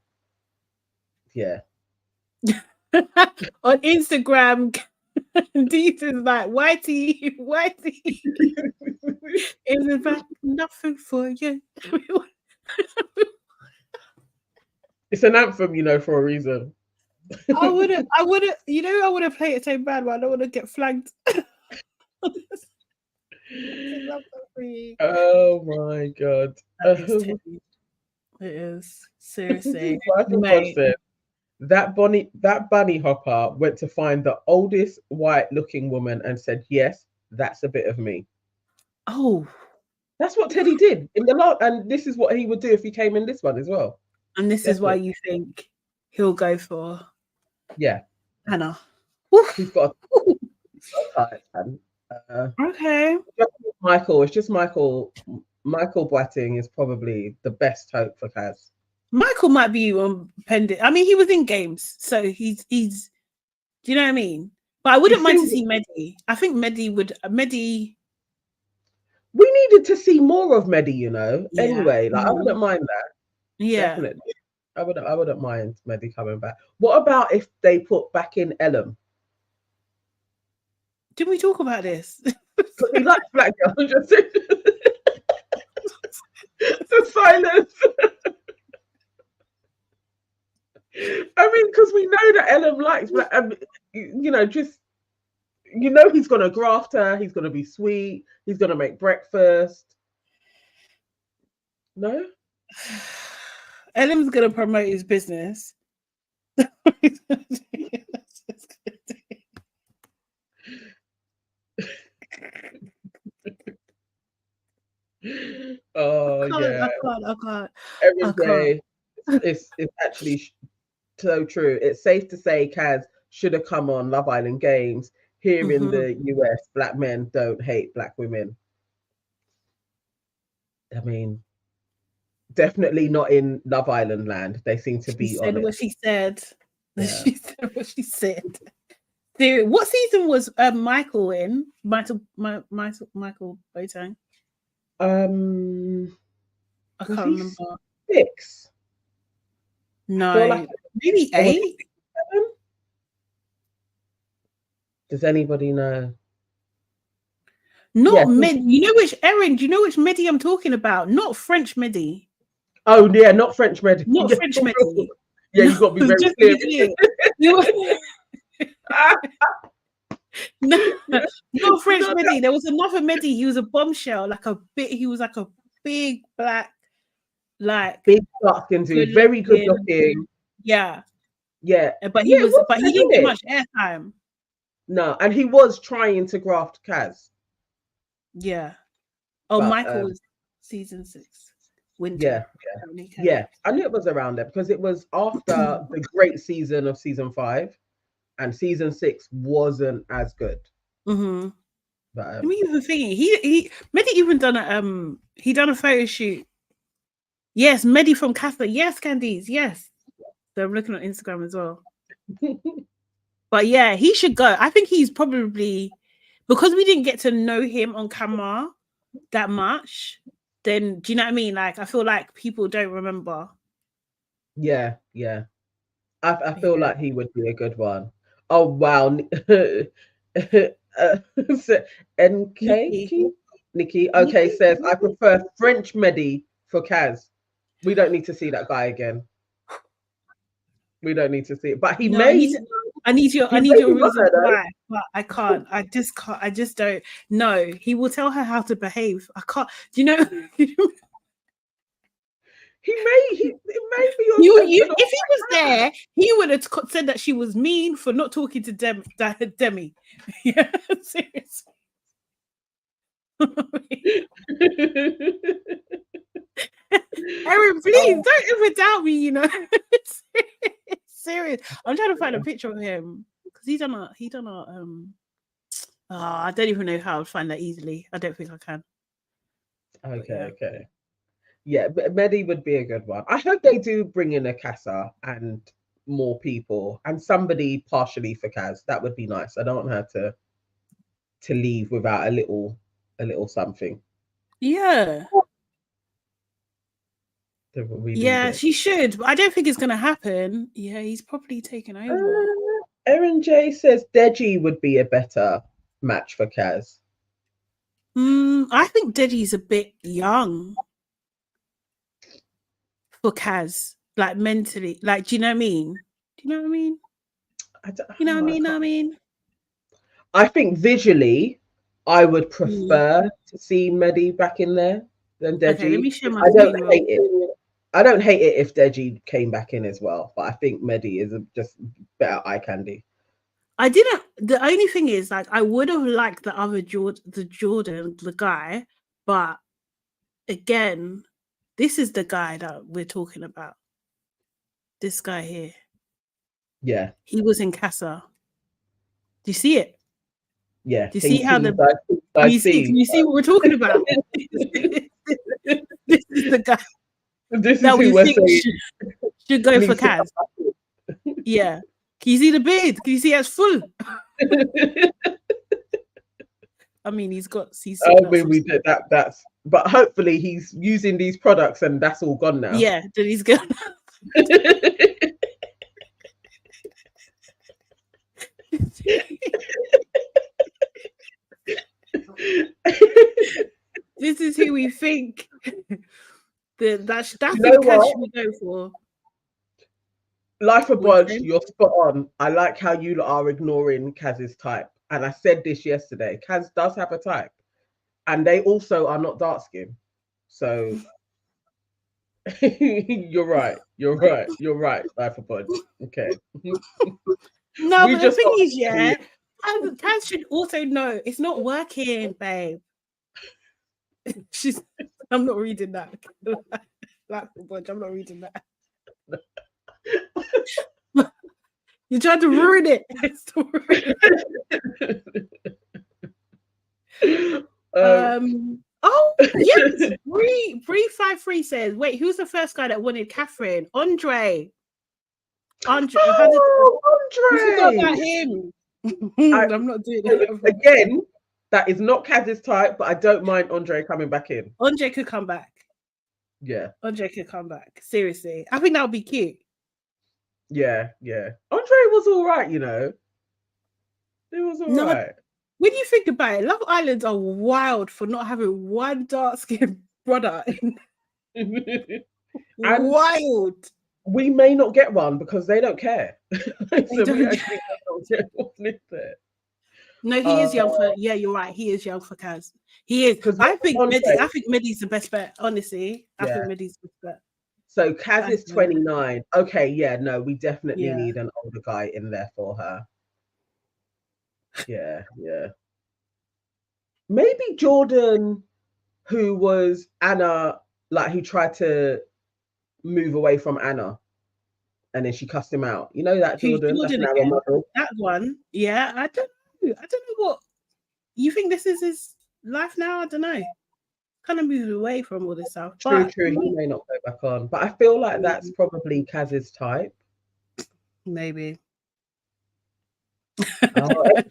yeah. On Instagram, Deeth is like, Whitey. Is in fact nothing for you. It's an anthem, you know, for a reason. I wouldn't, I wouldn't play it so bad, but I don't want to get flagged. Oh my god. It is. Seriously. That bunny hopper went to find the oldest white looking woman and said, yes, that's a bit of me. Oh. That's what Teddy did in the lot, and this is what he would do if he came in this one as well. And this is why you think he'll go for Hannah. He's got a type. Okay. Michael, it's just Michael. Michael Boateng is probably the best hope for KAZ. Michael might be pending. I mean, he was in games, so he's. Do you know what I mean? But I wouldn't mind to see Mehdi. I think Mehdi. We needed to see more of Mehdi, you know. Yeah. Anyway, like I wouldn't mind that. Yeah, definitely. I wouldn't mind Mehdi coming back. What about if they put back in Ellum? Didn't we talk about this? Because he likes black girls. The silence. I mean, because we know that Ellum likes black. You know, just he's gonna graft her. He's gonna be sweet. He's gonna make breakfast. No. Ellum's gonna promote his business. Oh yeah. I can't. Every day, it's actually so true. It's safe to say KAZ should have come on Love Island Games. Here in the US, black men don't hate black women. I mean, definitely not in Love Island land. They seem to be on it. What she said. Yeah. She said what she said. What season was Michael in? Michael Boateng. I can't remember. 6. No, like maybe 8. 7? Does anybody know? Not Mehdi. You know which Erin? Do you know which Mehdi I'm talking about? Not French Mehdi. Oh yeah, not French Mehdi. Not French Mehdi. Yeah, you've got to be very clear. No, not French Mehdi. There was another Mehdi. He was a bombshell, he was like a big black, big dark into very good looking. Yeah. But he he didn't get much airtime. No, and he was trying to graft KAZ. Yeah. Oh, but, Michael was season 6. Winter. Yeah. I knew it was around there because it was after the great season of season 5. And season 6 wasn't as good. Mm-hmm. But I mean, even thinking Mehdi even done a photo shoot. Yes, Mehdi from Catholic. Yes, Candice. Yes. So I'm looking on Instagram as well. But yeah, he should go. I think he's probably, because we didn't get to know him on camera that much. Then do you know what I mean? Like I feel like people don't remember. Yeah. I feel like he would be a good one. Oh wow. Nikki. Okay, says I prefer French Mehdi for KAZ. We don't need to see that guy again. We don't need to see it. But he may. I need your reason why, but I can't. I just don't. No, he will tell her how to behave. I can't. Do you know? He may be if he was there, he would have said that she was mean for not talking to Demi. Yeah, seriously. Aaron, please don't ever doubt me. You know, it's serious. I'm trying to find a picture of him because he done a. I don't even know how I'd find that easily. I don't think I can. Okay. Yeah, but Medi would be a good one. I hope they do bring in a KAZ and more people and somebody partially for KAZ. That would be nice. I don't want her to leave without a little something. Yeah. Yeah, it. she should. But I don't think it's going to happen. Yeah, he's probably taken over. Erin J says Deji would be a better match for KAZ. I think Deji's a bit young for KAZ, like mentally. Like, do you know what I mean? Do you know what I mean? You know what I mean? I think visually, I would prefer to see Medi back in there than Deji. Okay, let me show my don't hate it. I don't hate it if Deji came back in as well, but I think Medi is just better eye candy. I didn't. The only thing is, like, I would have liked the other Jordan, the guy, but again, this is the guy that we're talking about. This guy here. Yeah. He was in KAZ. Do you see it? Yeah. Do you see how the? Can you see what we're talking about? This is the guy. This is who we're saying should go for KAZ. Yeah. Can you see the beard? Can you see it's full? I mean, he's got. we did that. That's. But hopefully, he's using these products, and that's all gone now. Yeah, that he's gone. This is who we think. That's the cash we go for. Life of Bodge, you're spot on. I like how you are ignoring KAZ's type. And I said this yesterday. KAZ does have a type. And they also are not dark skinned. So you're right. Life of Bodge. Okay. No, but the thing is, yeah, KAZ should also know it's not working, babe. I'm not reading that. Life of Bodge, I'm not reading that. You tried to ruin it. Oh yes, Bree53 says, wait, who's the first guy that wanted Catherine? Andre. Andre. Forgot about him. I'm not doing that again. That is not KAZ's type, but I don't mind Andre coming back in. Andre could come back. Yeah, Andre could come back. Seriously, I think that would be cute. Yeah. Andre was all right, you know. It was all right. When you think about it, Love Islands are wild for not having one dark-skinned brother. Wild. We may not get one because they don't care. No, he is young for. Yeah, you're right. He is young for KAZ. He is. I think Medi's the best bet. Honestly, I think Medi's the best bet. So KAZ is 29. Okay, yeah, no, we definitely need an older guy in there for her. Yeah. Maybe Jordan, who was Anna, like who tried to move away from Anna, and then she cussed him out. You know that Jordan? That one. Yeah, I don't know what you think. This is his life now. I don't know. Kind of moved away from all this stuff. True. He may not go back on, but I feel like that's probably KAZ's type. Maybe. I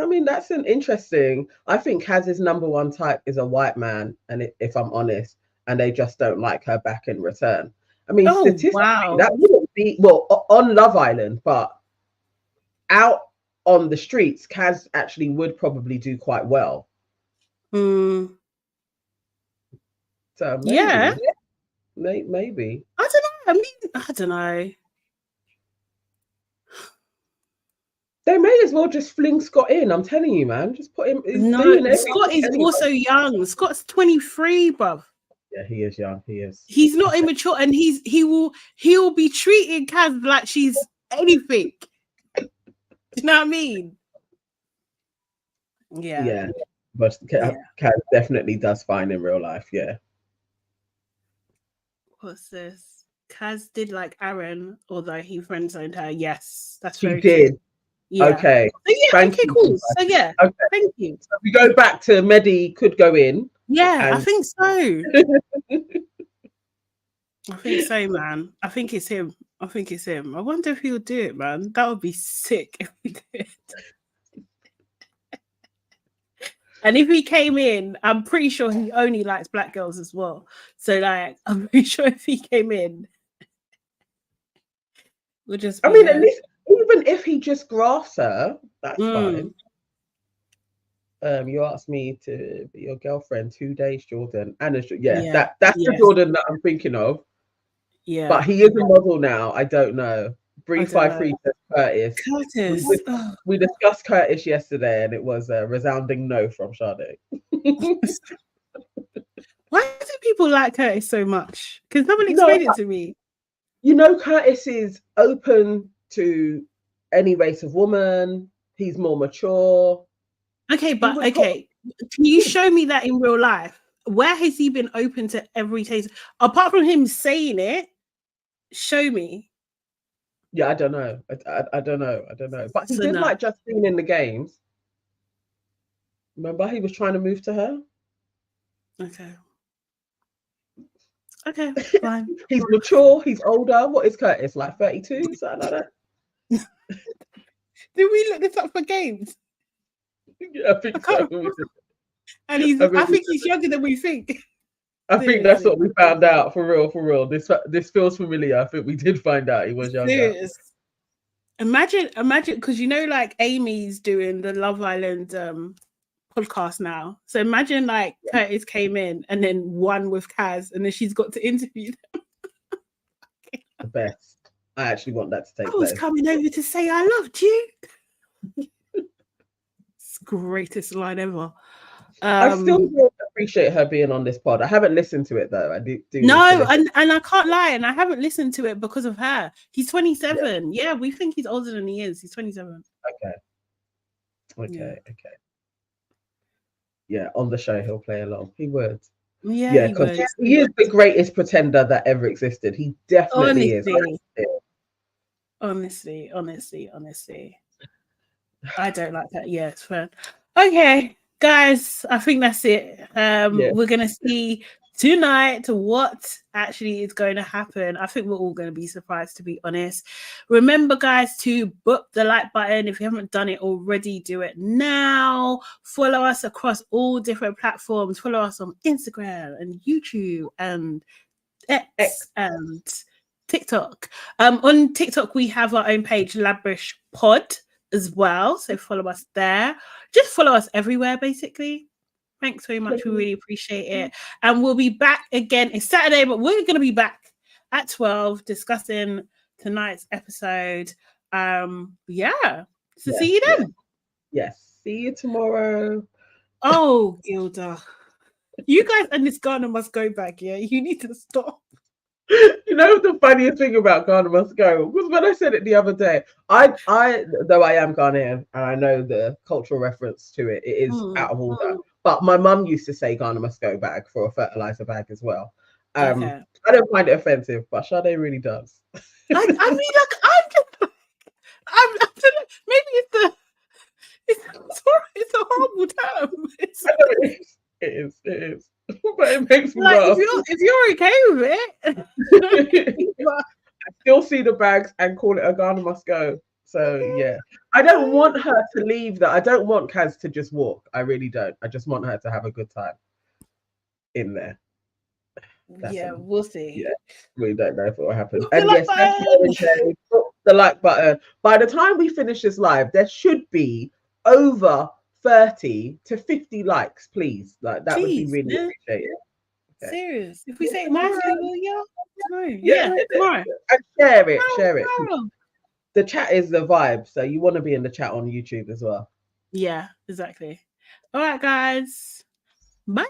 mean, that's an interesting. I think KAZ's number one type is a white man, and if I'm honest, and they just don't like her back in return. I mean, statistically, that wouldn't be on Love Island, but out on the streets, KAZ actually would probably do quite well. So maybe. I don't know. I mean, I don't know. They may as well just fling Scott in. I'm telling you, man. Just put him. Scott is also young. Scott's 23, bruv. Yeah, he is young. He is. He's not immature, and he'll be treating KAZ like she's anything. Do you know what I mean? Yeah. Yeah. But KAZ definitely does fine in real life. Yeah. What's this? KAZ did like Aaron, although he friend zoned her. Yes, that's She very did. true. Yeah. Okay. So, yeah. Thank Okay. you. Cool. So yeah. Okay. Thank you. So we go back to Mehdi could go in. Yeah, I think so. I think so, man. I think it's him. I wonder if he'll do it, man. That would be sick if he did. And if he came in, I'm pretty sure he only likes black girls as well. So, like, I'm pretty sure if he came in, we'll just. I mean, at least even if he just grafts her, that's fine. You asked me to be your girlfriend 2 days, Jordan. That's the Jordan that I'm thinking of. Yeah. But he is a model now. I don't know. Bree53 says Curtis. We discussed Curtis yesterday, and it was a resounding no from Sade. Why do people like Curtis so much? Because someone explained it to me. You know, Curtis is open to any race of woman. He's more mature. Okay, but can you show me that in real life? Where has he been open to every taste? Apart from him saying it, show me. Yeah, I don't know. I don't know. But he did like Justine in the games. Remember, he was trying to move to her. Okay, fine. He's mature. He's older. What is Curtis, like 32? Something like that. Did we look this up for games? Yeah, I think so. And I think he's younger than we think. I think that's what we found out, for real. This feels familiar. I think we did find out he was younger. Serious. Imagine, because you know, like Amy's doing the Love Island podcast now. So imagine like Curtis came in and then won with KAZ, and then she's got to interview them. The best. I actually want that to take place. I was coming over to say I loved you. It's the greatest line ever. I still really appreciate her being on this pod. I haven't listened to it though. I do. No, and I can't lie, and I haven't listened to it because of her. He's 27. Yeah, we think he's older than he is. He's 27. Okay. Yeah, on the show he'll play along. He would. Yeah, because he is the greatest pretender that ever existed. He definitely is. Honestly. I don't like that. Yeah, it's fun. Okay, guys, I think that's it. We're gonna see tonight what actually is going to happen. I think we're all going to be surprised, to be honest. Remember, guys, to book the like button. If you haven't done it already, do it now. Follow us across all different platforms. Follow us on Instagram and YouTube and X and TikTok. On TikTok, we have our own page, Labrish Pod, as well. So follow us there. Just follow us everywhere, basically. Thanks very much. We really appreciate it. And we'll be back again. It's Saturday, but we're going to be back at 12 discussing tonight's episode. See you then. Yes. See you tomorrow. Oh, Gilda. You guys and this Ghana must go back, yeah? You need to stop. You know the funniest thing about Ghana must go was when I said it the other day. I though I am Ghanaian and I know the cultural reference to it, it is out of order. But my mum used to say Ghana must go bag for a fertilizer bag as well. I don't find it offensive, but Sade really does. I mean, like I'm maybe it's a horrible term. It is. But it makes me like laugh. If you're okay with it. I still see the bags and call it a Ghana must go. So yeah, I don't want her to leave. That I don't want KAZ to just walk. I really don't. I just want her to have a good time in there. We'll see. Yeah, we don't know if it will happen. And yes, the like button. By the time we finish this live, there should be over 30 to 50 likes, please. Like that would be really appreciated. Okay. Serious. If we say it nicely, tomorrow. And share it. The chat is the vibe, so you want to be in the chat on YouTube as well. Yeah, exactly. All right, guys. Bye.